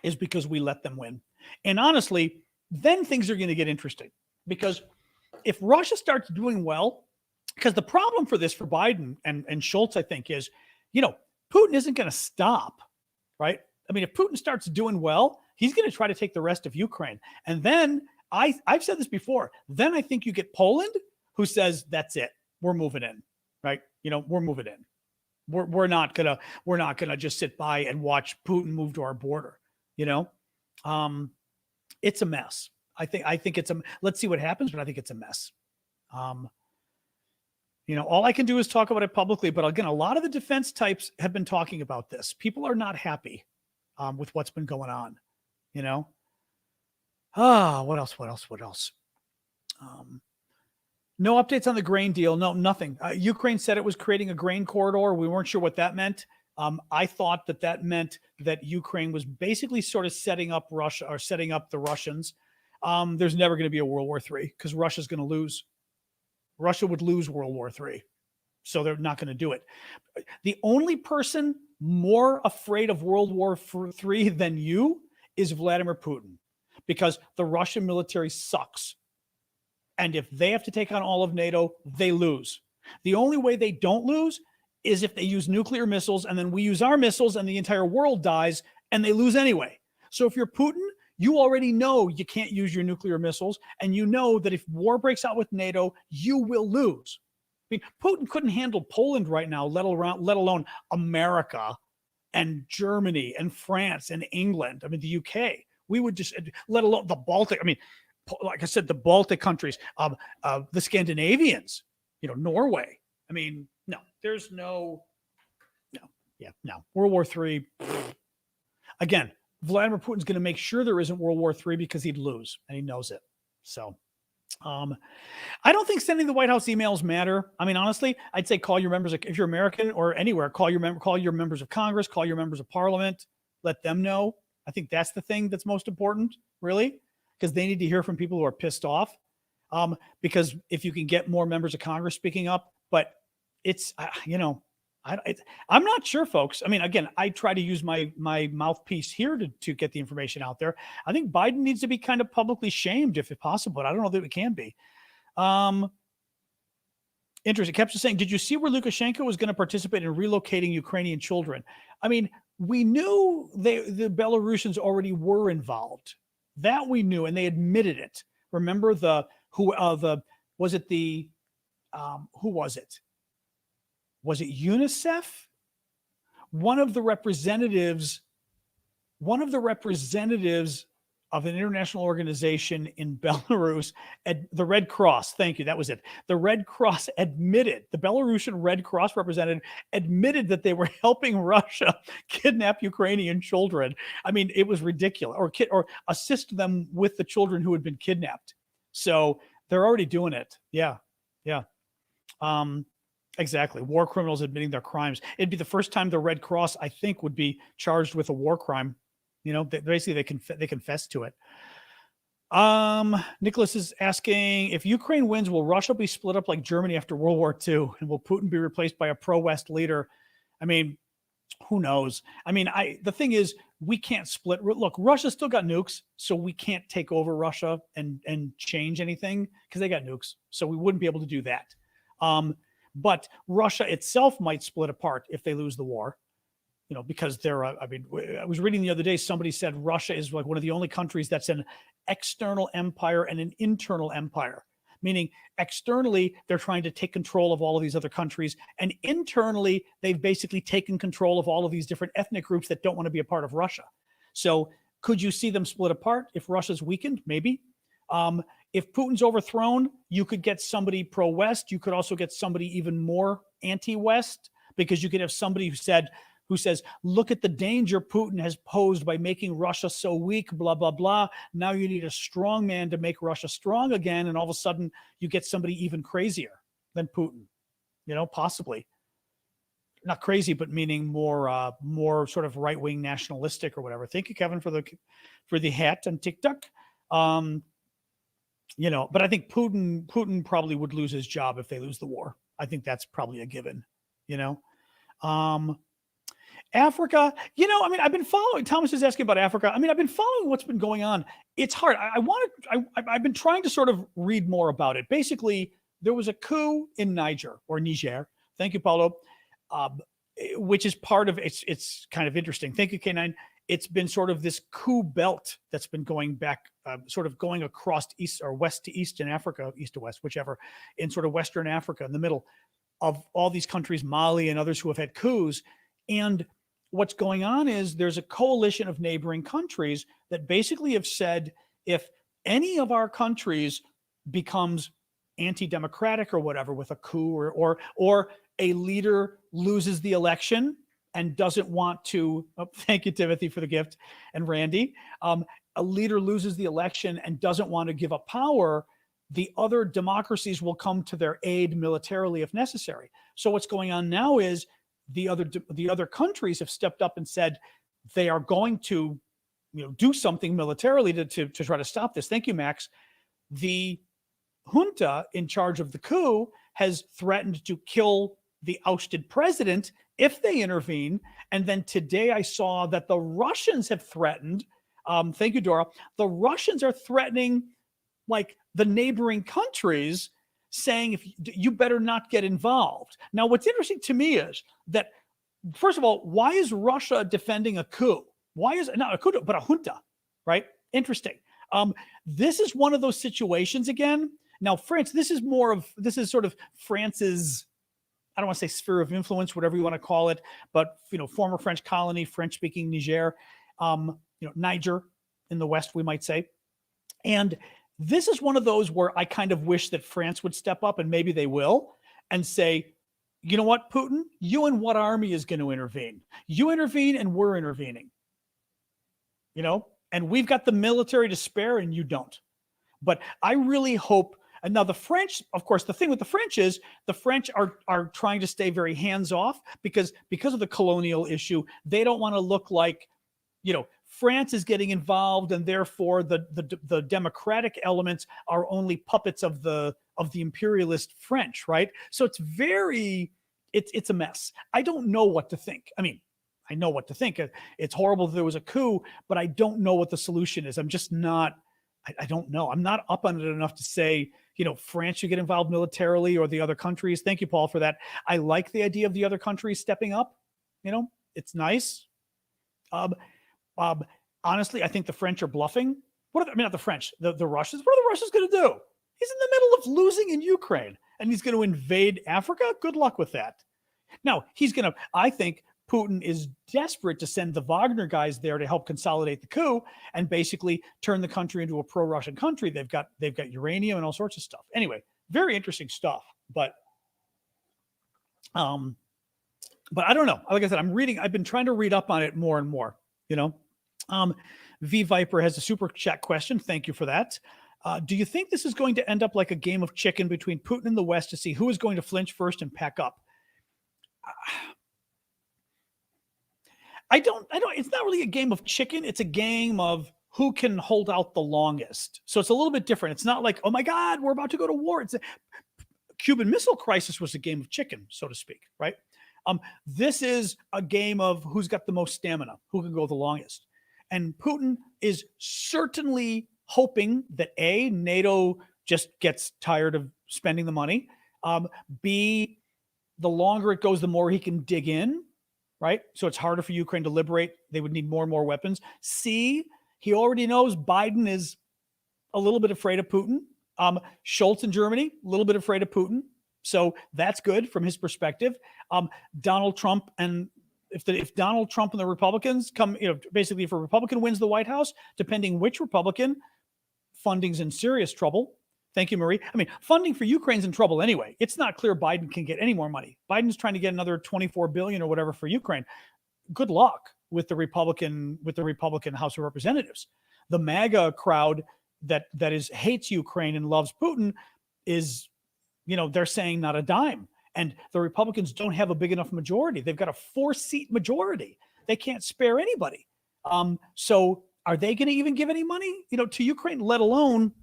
is because we let them win. And honestly, then things are going to get interesting, because if Russia starts doing well, because the problem for this for Biden and Schultz, I think, is, Putin isn't going to stop, right? I mean, if Putin starts doing well, he's going to try to take the rest of Ukraine. And then I've said this before, then I think you get Poland, who says, that's it. We're moving in, right? We're moving in. We're not gonna just sit by and watch Putin move to our border. It's a mess. I think it's let's see what happens, but I think it's a mess. All I can do is talk about it publicly, but again, a lot of the defense types have been talking about this. People are not happy with what's been going on. What else? No updates on the grain deal. No, nothing. Ukraine said it was creating a grain corridor. We weren't sure what that meant. I thought that meant that Ukraine was basically sort of setting up Russia, or setting up the Russians. There's never going to be a World War III, because Russia's going to lose. Russia would lose World War III. So they're not going to do it. The only person more afraid of World War III than you is Vladimir Putin, because the Russian military sucks. And if they have to take on all of NATO, they lose. The only way they don't lose is if they use nuclear missiles, and then we use our missiles and the entire world dies, and they lose anyway. So if you're Putin, you already know you can't use your nuclear missiles, and you know that if war breaks out with NATO, you will lose. I mean, Putin couldn't handle Poland right now, let alone America and Germany and France and England. I mean, the UK. We would just, let alone the Baltic. I mean, like I said, the Baltic countries, the Scandinavians, Norway. I mean, no, there's no. World War III. Again, Vladimir Putin's going to make sure there isn't World War III, because he'd lose, and he knows it. So, I don't think sending the White House emails matter. I mean, honestly, I'd say call your members, if you're American or anywhere, call your members of Congress, call your members of Parliament, let them know. I think that's the thing that's most important, really, because they need to hear from people who are pissed off. Because if you can get more members of Congress speaking up, but it's, I'm not sure, folks. I mean, again, I try to use my mouthpiece here to get the information out there. I think Biden needs to be kind of publicly shamed if possible, but I don't know that it can be. Interesting. Kept saying, did you see where Lukashenko was going to participate in relocating Ukrainian children? I mean, we knew the Belarusians already were involved. That we knew, and they admitted it. Remember who was it? Was it UNICEF? One of the representatives of an international organization in Belarus, the Red Cross. Thank you. That was it. The Red Cross the Belarusian Red Cross representative admitted that they were helping Russia kidnap Ukrainian children. I mean, it was ridiculous. Or assist them with the children who had been kidnapped. So they're already doing it. Yeah. Exactly. War criminals admitting their crimes. It'd be the first time the Red Cross, I think, would be charged with a war crime. Basically they confess to it. Nicholas is asking, if Ukraine wins, will Russia be split up like Germany after World War II? And will Putin be replaced by a pro-West leader? I mean, who knows? I mean, the thing is, we can't split. Look, Russia still got nukes, so we can't take over Russia and change anything because they got nukes. So we wouldn't be able to do that. But Russia itself might split apart if they lose the war. You know, because they're, I mean, I was reading the other day, somebody said Russia is like one of the only countries that's an external empire and an internal empire, meaning externally, they're trying to take control of all of these other countries. And internally, they've basically taken control of all of these different ethnic groups that don't want to be a part of Russia. So could you see them split apart if Russia's weakened? Maybe. If Putin's overthrown, you could get somebody pro-West. You could also get somebody even more anti-West, because you could have somebody who says, look at the danger Putin has posed by making Russia so weak, blah, blah, blah. Now you need a strong man to make Russia strong again. And all of a sudden you get somebody even crazier than Putin, you know, possibly. Not crazy, but meaning more sort of right-wing nationalistic or whatever. Thank you, Kevin, for the hat on TikTok. You know, but I think Putin probably would lose his job if they lose the war. I think that's probably a given, you know. Africa, you know, I mean, I've been following, Thomas is asking about Africa. I mean, I've been following what's been going on. It's hard. I've been trying to sort of read more about it. Basically, there was a coup in Niger. Thank you, Paulo. Which is part of, it's kind of interesting. Thank you, K9. It's been sort of this coup belt that's been going back, sort of going across east or west to east in Africa, east to west, whichever, in sort of Western Africa, in the middle of all these countries, Mali and others who have had coups. And what's going on is there's a coalition of neighboring countries that basically have said, if any of our countries becomes anti-democratic or whatever with a coup, or a leader loses the election and doesn't want to, thank you, Timothy, for the gift, and Randy, a leader loses the election and doesn't want to give up power, the other democracies will come to their aid militarily if necessary. So what's going on now is the other countries have stepped up and said they are going to, you know, do something militarily to try to stop this. Thank you, Max. The junta in charge of the coup has threatened to kill the ousted president if they intervene. And then today I saw that the Russians have threatened, thank you, Dora, the Russians are threatening like the neighboring countries, saying, if you better not get involved. Now, what's interesting to me is that, first of all, why is Russia defending a coup? Why is not a coup, but a junta, right? Interesting. This is one of those situations again. Now, France, this is sort of France's, I don't want to say sphere of influence, whatever you want to call it, but, you know, former French colony, French-speaking Niger, you know, Niger in the West, we might say. And this is one of those where I kind of wish that France would step up, and maybe they will, and say, you know what, Putin, you and what army is going to intervene? You intervene and we're intervening, you know, and we've got the military to spare and you don't. But I really hope, and now the French, of course, the thing with the French is the French are trying to stay very hands-off because of the colonial issue. They don't want to look like, you know, France is getting involved, and therefore the democratic elements are only puppets of the imperialist French, right? So it's a mess. I don't know what to think. I mean, I know what to think. It's horrible that there was a coup, but I don't know what the solution is. I'm just not. I don't know. I'm not up on it enough to say, you know, France should get involved militarily or the other countries. Thank you, Paul, for that. I like the idea of the other countries stepping up. You know, it's nice. Honestly, I think the French are bluffing. Not the French, the Russians. What are the Russians going to do? He's in the middle of losing in Ukraine, and he's going to invade Africa. Good luck with that. Now, I think Putin is desperate to send the Wagner guys there to help consolidate the coup and basically turn the country into a pro-Russian country. They've got uranium and all sorts of stuff. Anyway, very interesting stuff. But I don't know. Like I said, I've been trying to read up on it more and more, you know. V Viper has a super chat question. Thank you for that. Do you think this is going to end up like a game of chicken between Putin and the West to see who is going to flinch first and pack up? I don't, it's not really a game of chicken. It's a game of who can hold out the longest. So it's a little bit different. It's not like, oh my God, we're about to go to war. It's a Cuban Missile Crisis was a game of chicken, so to speak, right? This is a game of who's got the most stamina, who can go the longest. And Putin is certainly hoping that A, NATO just gets tired of spending the money. B, the longer it goes, the more he can dig in, right? So it's harder for Ukraine to liberate. They would need more and more weapons. C, he already knows Biden is a little bit afraid of Putin. Scholz in Germany, a little bit afraid of Putin. So that's good from his perspective. Donald Trump, and if Donald Trump and the Republicans come, basically if a Republican wins the White House, depending which Republican, funding's in serious trouble. Thank you, Marie. I mean, funding for Ukraine's in trouble anyway. It's not clear Biden can get any more money. Biden's trying to get another 24 billion or whatever for Ukraine. Good luck with the Republican House of Representatives. The MAGA crowd that hates Ukraine and loves Putin is, they're saying not a dime. And the Republicans don't have a big enough majority. They've got a 4-seat majority. They can't spare anybody. So are they going to even give any money, to Ukraine, let alone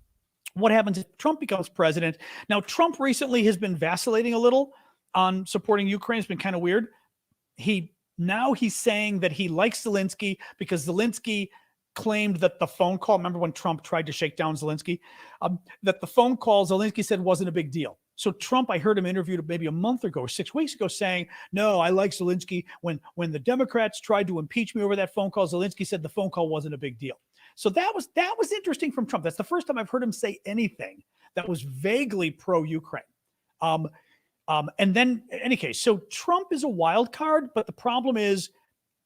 what happens if Trump becomes president? Now, Trump recently has been vacillating a little on supporting Ukraine. It's been kind of weird. He's saying that he likes Zelensky because Zelensky claimed that the phone call, remember when Trump tried to shake down Zelensky, that the phone call Zelensky said wasn't a big deal. So Trump, I heard him interviewed maybe a month ago or 6 weeks ago saying, no, I like Zelensky. When the Democrats tried to impeach me over that phone call, Zelensky said the phone call wasn't a big deal. So that was interesting from Trump. That's the first time I've heard him say anything that was vaguely pro-Ukraine. And then, in any case, so Trump is a wild card, but the problem is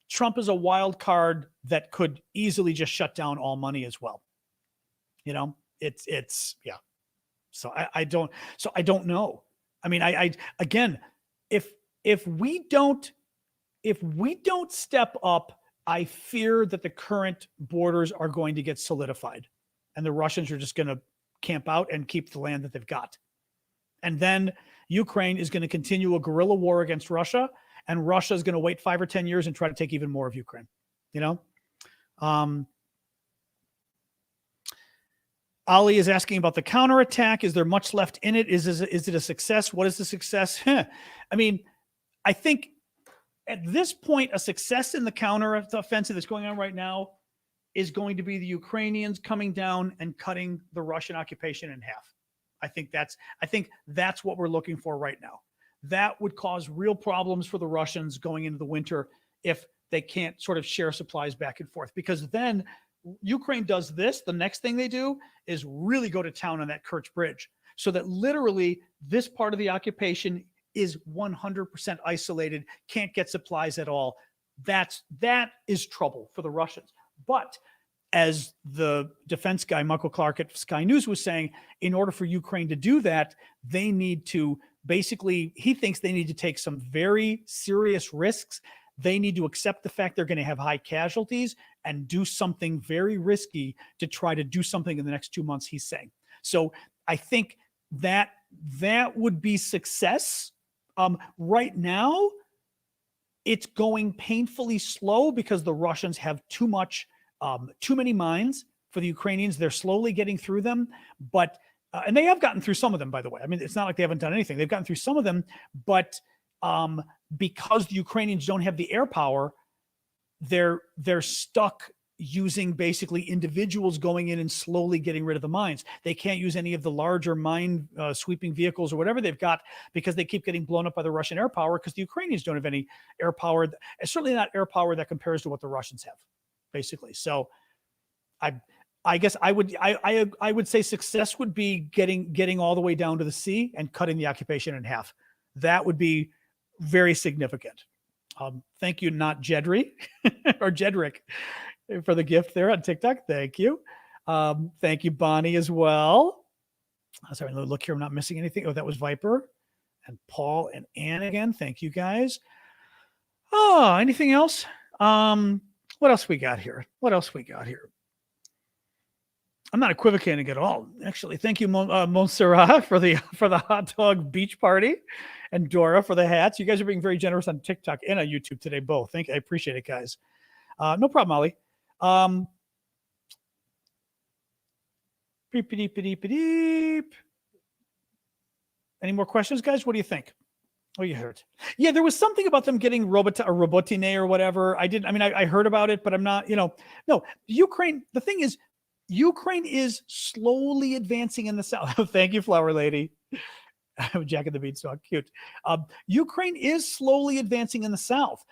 Trump is a wild card that could easily just shut down all money as well. It's yeah. So I don't know. I mean, again, if we don't step up, I fear that the current borders are going to get solidified and the Russians are just going to camp out and keep the land that they've got. And then Ukraine is going to continue a guerrilla war against Russia, and Russia is going to wait 5 or 10 years and try to take even more of Ukraine. Ali is asking about the counterattack. Is there much left in it? Is it a success? What is the success? I mean, I think at this point, a success in the counteroffensive that's going on right now is going to be the Ukrainians coming down and cutting the Russian occupation in half. I think that's what we're looking for right now. That would cause real problems for the Russians going into the winter if they can't sort of share supplies back and forth, because then Ukraine does this. The next thing they do is really go to town on that Kerch Bridge, so that literally this part of the occupation is 100% isolated, can't get supplies at all. That is trouble for the Russians. But as the defense guy, Michael Clark at Sky News, was saying, in order for Ukraine to do that, they need to he thinks they need to take some very serious risks. They need to accept the fact they're going to have high casualties and do something very risky to try to do something in the next 2 months, he's saying. So I think that would be success. Right now, it's going painfully slow because the Russians have too many mines for the Ukrainians. They're slowly getting through them, but and they have gotten through some of them, by the way. I mean, it's not like they haven't done anything. They've gotten through some of them, but because the Ukrainians don't have the air power, they're stuck using basically individuals going in and slowly getting rid of the mines. They can't use any of the larger mine sweeping vehicles or whatever they've got because they keep getting blown up by the Russian air power, because the Ukrainians don't have any air power, certainly not air power that compares to what the Russians have, basically. So I guess I would say success would be getting all the way down to the sea and cutting the occupation in half. That would be very significant. Thank you, not Jedry or Jedrick, for the gift there on TikTok. Thank you. Thank you, Bonnie, as well. Sorry, look here. I'm not missing anything. Oh, that was Viper and Paul and Ann again. Thank you, guys. Oh, anything else? What else we got here? I'm not equivocating at all, actually. Thank you, Montserrat, for the hot dog beach party, and Dora for the hats. You guys are being very generous on TikTok and on YouTube today, both. I appreciate it, guys. No problem, Ollie. Beep, beep, beep, beep, beep. Any more questions, guys? What do you think? Oh, you heard. Yeah, there was something about them getting Robotine or whatever. I heard about it, but I'm not, no, Ukraine. The thing is, Ukraine is slowly advancing in the south. Thank you, Flower Lady. Jack and the Beanstalk, cute. Ukraine is slowly advancing in the south.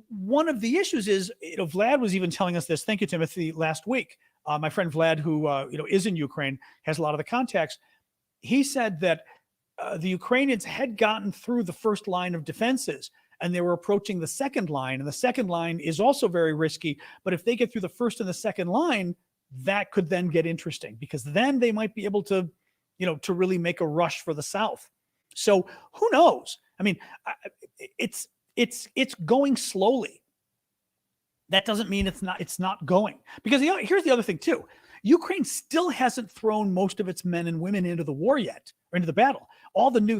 One of the issues is, Vlad was even telling us this. Thank you, Timothy, last week. My friend Vlad, who is in Ukraine, has a lot of the contacts. He said that the Ukrainians had gotten through the first line of defenses and they were approaching the second line. And the second line is also very risky. But if they get through the first and the second line, that could then get interesting because then they might be able to, to really make a rush for the south. So who knows? I mean, it's going slowly. That doesn't mean it's not going, because here's the other thing too. Ukraine still hasn't thrown most of its men and women into the war yet, or into the battle.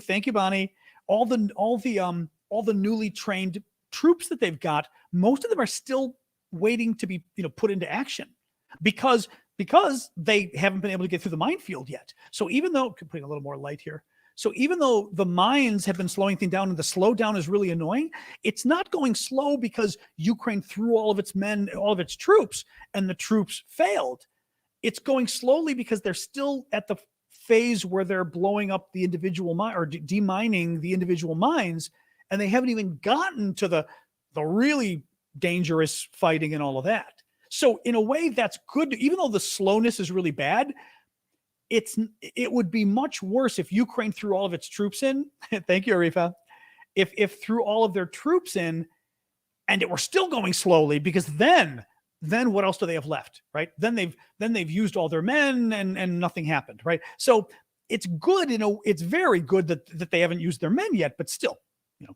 Thank you, Bonnie. All the newly trained troops that they've got, most of them are still waiting to be, put into action because they haven't been able to get through the minefield yet. So even though, putting a little more light here. So even though the mines have been slowing things down and the slowdown is really annoying, it's not going slow because Ukraine threw all of its men, all of its troops, and the troops failed. It's going slowly because they're still at the phase where they're blowing up the individual mine or demining the individual mines, and they haven't even gotten to the really dangerous fighting and all of that. So in a way, that's good. Even though the slowness is really bad, it would be much worse if Ukraine threw all of its troops in. Thank you, Arifa. If threw all of their troops in and it were still going slowly, because then what else do they have left, right? Then they've used all their men and nothing happened, right? So it's good, it's very good that they haven't used their men yet, but still,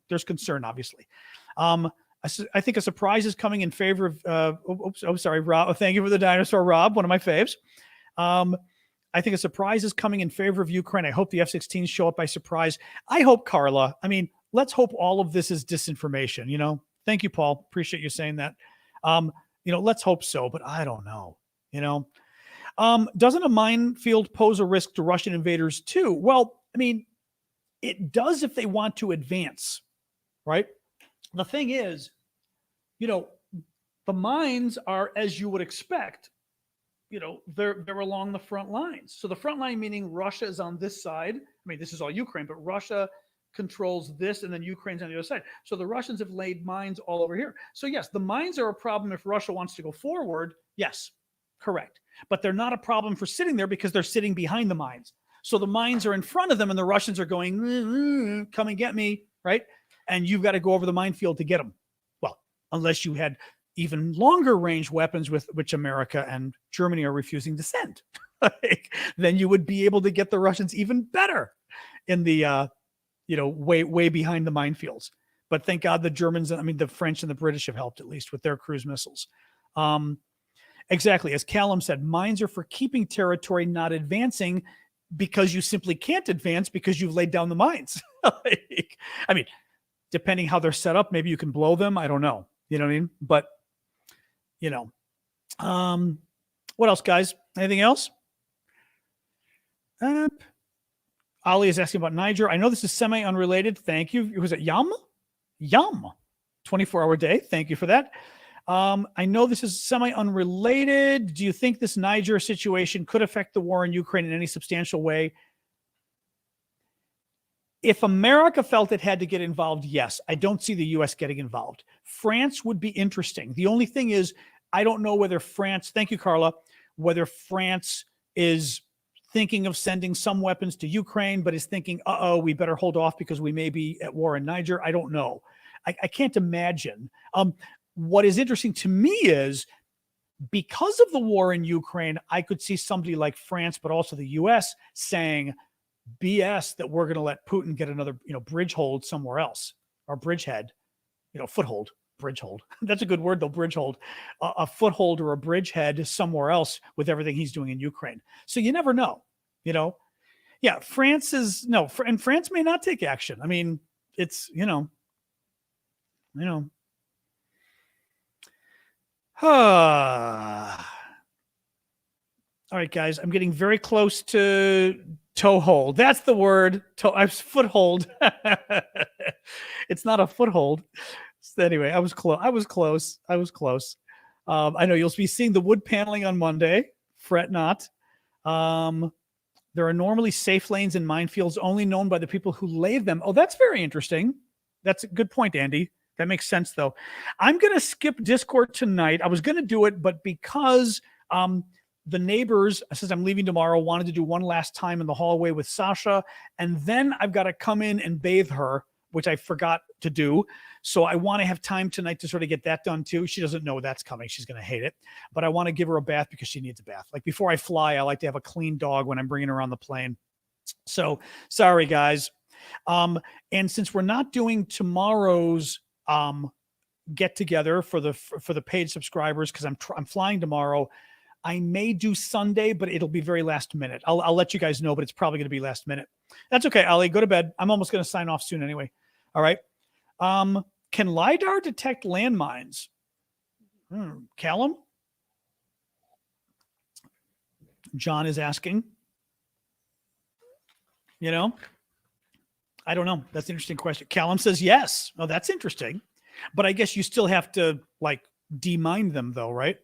there's concern, obviously. I think a surprise is coming in favor of, sorry, Rob. Thank you for the dinosaur, Rob, one of my faves. I think a surprise is coming in favor of Ukraine. I hope the F-16s show up by surprise. I hope, Carla. I mean, let's hope all of this is disinformation, Thank you, Paul. Appreciate you saying that. Let's hope so, but I don't know, Doesn't a minefield pose a risk to Russian invaders too? Well, I mean, it does if they want to advance, right? The thing is, the mines are, as you would expect, they're along the front lines. So the front line, meaning Russia is on this side. I mean, this is all Ukraine, but Russia controls this and then Ukraine's on the other side. So the Russians have laid mines all over here. So yes, the mines are a problem if Russia wants to go forward. Yes, correct. But they're not a problem for sitting there because they're sitting behind the mines. So the mines are in front of them and the Russians are going, come and get me, right? And you've got to go over the minefield to get them. Well, unless you had even longer range weapons which America and Germany are refusing to send, then you would be able to get the Russians even better in the, way behind the minefields. But thank God the Germans, the French and the British have helped at least with their cruise missiles. Exactly. As Callum said, mines are for keeping territory, not advancing, because you simply can't advance because you've laid down the mines. Depending how they're set up, maybe you can blow them. I don't know. You know what I mean? But, what else, guys? Anything else? Ali is asking about Niger. I know this is semi-unrelated. Thank you. Was it Yum? 24-hour day. Thank you for that. I know this is semi-unrelated. Do you think this Niger situation could affect the war in Ukraine in any substantial way? If America felt it had to get involved, yes. I don't see the U.S. getting involved. France would be interesting. The only thing is, I don't know whether France, thank you, Carla, whether France is thinking of sending some weapons to Ukraine, but is thinking, we better hold off because we may be at war in Niger. I don't know. I can't imagine. What is interesting to me is, because of the war in Ukraine, I could see somebody like France, but also the U.S. saying, BS that we're going to let Putin get another, bridgehold somewhere else, or bridgehead, foothold, bridgehold. That's a good word though, bridgehold, a foothold or a bridgehead somewhere else with everything he's doing in Ukraine. So you never know, Yeah, and France may not take action. I mean, it's, All right, guys, I'm getting very close to toehold. That's the word. Foothold. It's not a foothold. So anyway, I was close. I know you'll be seeing the wood paneling on Monday. Fret not. There are normally safe lanes in minefields only known by the people who lay them. Oh, that's very interesting. That's a good point, Andy. That makes sense, though. I'm going to skip Discord tonight. I was going to do it, but because the neighbors, since I'm leaving tomorrow, wanted to do one last time in the hallway with Sasha, and then I've got to come in and bathe her, which I forgot to do. So I want to have time tonight to sort of get that done too. She doesn't know that's coming. She's going to hate it. But I want to give her a bath because she needs a bath. Like before I fly, I like to have a clean dog when I'm bringing her on the plane. So sorry, guys. And since we're not doing tomorrow's get together for the paid subscribers, because I'm flying tomorrow, I may do Sunday, but it'll be very last minute. I'll let you guys know, but it's probably going to be last minute. That's okay, Ali. Go to bed. I'm almost going to sign off soon anyway. All right. Can LiDAR detect landmines? Callum? John is asking. You know, I don't know. That's an interesting question. Callum says yes. Oh, that's interesting. But I guess you still have to like demine them though, right?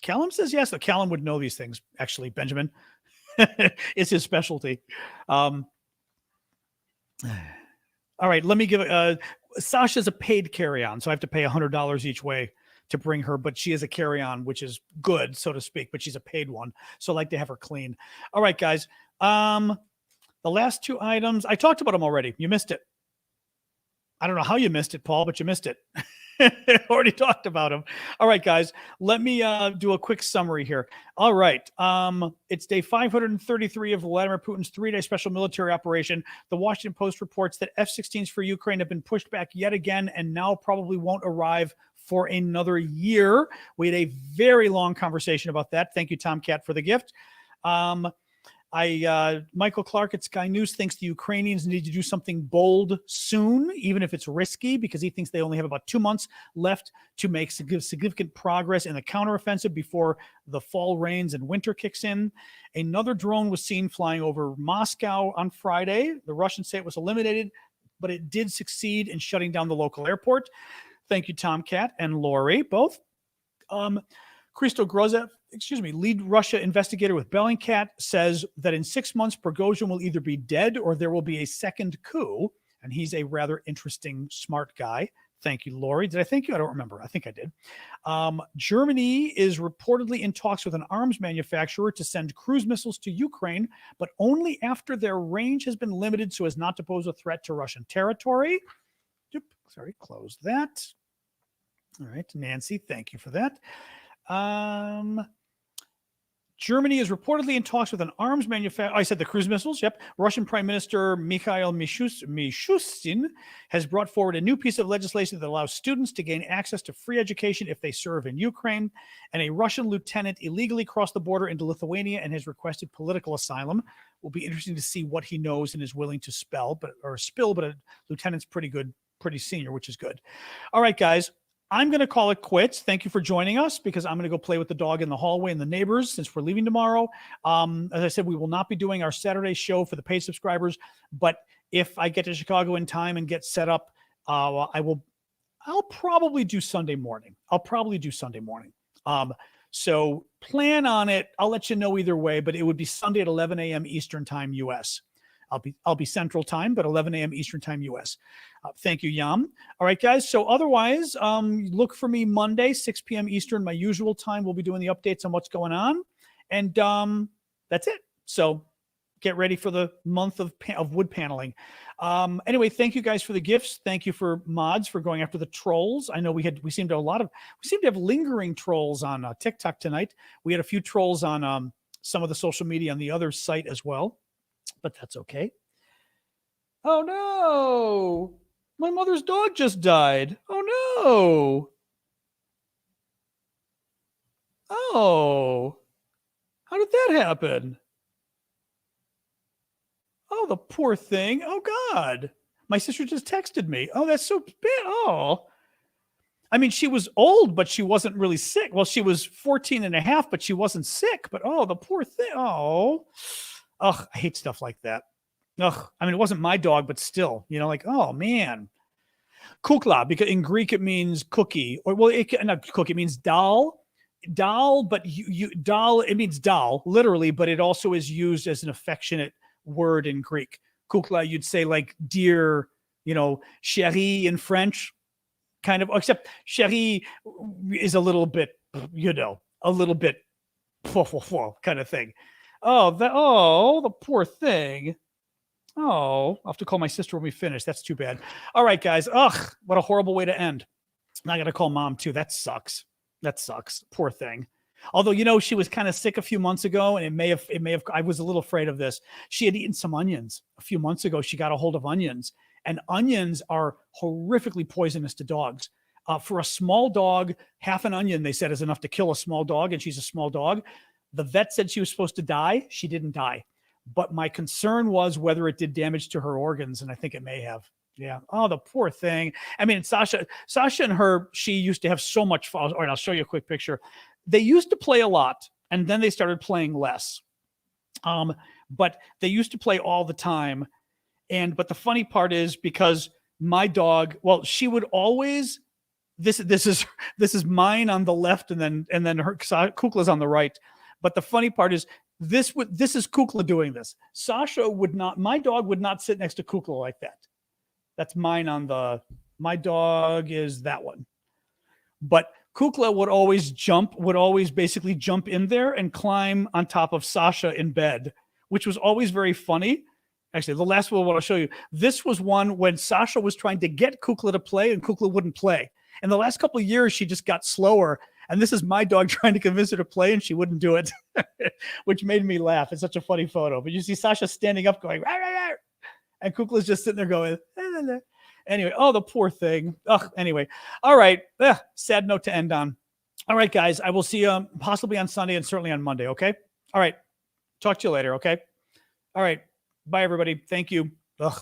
Callum says yes. So Callum would know these things, actually, Benjamin. It's his specialty. All right, let me give Sasha's a paid carry-on, so I have to pay $100 each way to bring her, but she is a carry-on, which is good, so to speak, but she's a paid one. So I like to have her clean. All right, guys. The last two items, I talked about them already. You missed it. I don't know how you missed it, Paul, but you missed it. Already talked about them. All right, guys, let me do a quick summary here. All right. It's day 533 of Vladimir Putin's 3-day special military operation. The Washington Post reports that F-16s for Ukraine have been pushed back yet again and now probably won't arrive for another year. We had a very long conversation about that. Thank you, Tomcat, for the gift. Michael Clark at Sky News thinks the Ukrainians need to do something bold soon, even if it's risky, because he thinks they only have about 2 months left to make significant progress in the counteroffensive before the fall rains and winter kicks in. Another drone was seen flying over Moscow on Friday. The Russians say it was eliminated, but it did succeed in shutting down the local airport. Thank you, Tomcat and Lori, both. Christo Grozev, lead Russia investigator with Bellingcat, says that in 6 months, Prigozhin will either be dead or there will be a second coup. And he's a rather interesting, smart guy. Thank you, Lori. Did I thank you? I don't remember. I think I did. Germany is reportedly in talks with an arms manufacturer to send cruise missiles to Ukraine, but only after their range has been limited so as not to pose a threat to Russian territory. Sorry, close that. All right, Nancy, thank you for that. Germany is reportedly in talks with an arms manufacturer. I said the cruise missiles. Yep. Russian Prime Minister Mikhail Mishustin has brought forward a new piece of legislation that allows students to gain access to free education if they serve in Ukraine. And a Russian lieutenant illegally crossed the border into Lithuania and has requested political asylum. Will be interesting to see what he knows and is willing to spill, but a lieutenant's pretty good, pretty senior, which is good. All right, guys. I'm going to call it quits. Thank you for joining us because I'm going to go play with the dog in the hallway and the neighbors since we're leaving tomorrow. As I said, we will not be doing our Saturday show for the paid subscribers, but if I get to Chicago in time and get set up, I'll probably do Sunday morning. So plan on it. I'll let you know either way, but it would be Sunday at 11 a.m. Eastern time, US. I'll be Central Time, but 11 a.m. Eastern Time, U.S. Thank you, Yam. All right, guys. So otherwise, look for me Monday, 6 p.m. Eastern, my usual time. We'll be doing the updates on what's going on, and that's it. So get ready for the month of wood paneling. Anyway, thank you guys for the gifts. Thank you for mods for going after the trolls. I know we seem to have lingering trolls on TikTok tonight. We had a few trolls on some of the social media on the other site as well. But that's okay. Oh no, my mother's dog just died. Oh no. Oh, how did that happen? Oh, the poor thing. Oh God, my sister just texted me. Oh, that's so bad. Oh, I mean, she was old, but she wasn't really sick. Well, she was 14 and a half, but she wasn't sick. But oh, the poor thing. Oh, ugh, I hate stuff like that. Ugh, I mean, it wasn't my dog, but still, like, oh man. Kukla, because in Greek it means cookie, or well, not cookie, it means doll. Doll, but doll, it means doll, literally, but it also is used as an affectionate word in Greek. Kukla, you'd say like dear, chérie in French, kind of, except chérie is a little bit, a little bit kind of thing. Oh, the poor thing. Oh, I'll have to call my sister when we finish. That's too bad. All right, guys. Ugh, what a horrible way to end. I got to call mom too. That sucks. Poor thing. Although, she was kind of sick a few months ago, and it may have, I was a little afraid of this. She had eaten some onions a few months ago. She got a hold of onions, and onions are horrifically poisonous to dogs. For a small dog, half an onion, they said, is enough to kill a small dog, and she's a small dog. The vet said she was supposed to die. She didn't die. But my concern was whether it did damage to her organs, and I think it may have. Yeah. Oh, the poor thing. I mean, Sasha and her, she used to have so much fun. All right, I'll show you a quick picture. They used to play a lot, and then they started playing less. But they used to play all the time. But the funny part is, because my dog, well, she would always, this is mine on the left, and then her Kukla's on the right. But the funny part is, this is Kukla doing this. My dog would not sit next to Kukla like that. That's mine my dog is that one. But Kukla would always basically jump in there and climb on top of Sasha in bed, which was always very funny. Actually, the last one I'll show you, this was one when Sasha was trying to get Kukla to play and Kukla wouldn't play. In the last couple of years, she just got slower. And this is my dog trying to convince her to play, and she wouldn't do it, which made me laugh. It's such a funny photo. But you see Sasha standing up going, rah, rah, rah, and Kukla's just sitting there going, la, la, la. Anyway, oh, the poor thing. Ugh, anyway. All right. Sad note to end on. All right, guys. I will see you possibly on Sunday and certainly on Monday, okay? All right. Talk to you later, okay? All right. Bye, everybody. Thank you. Ugh.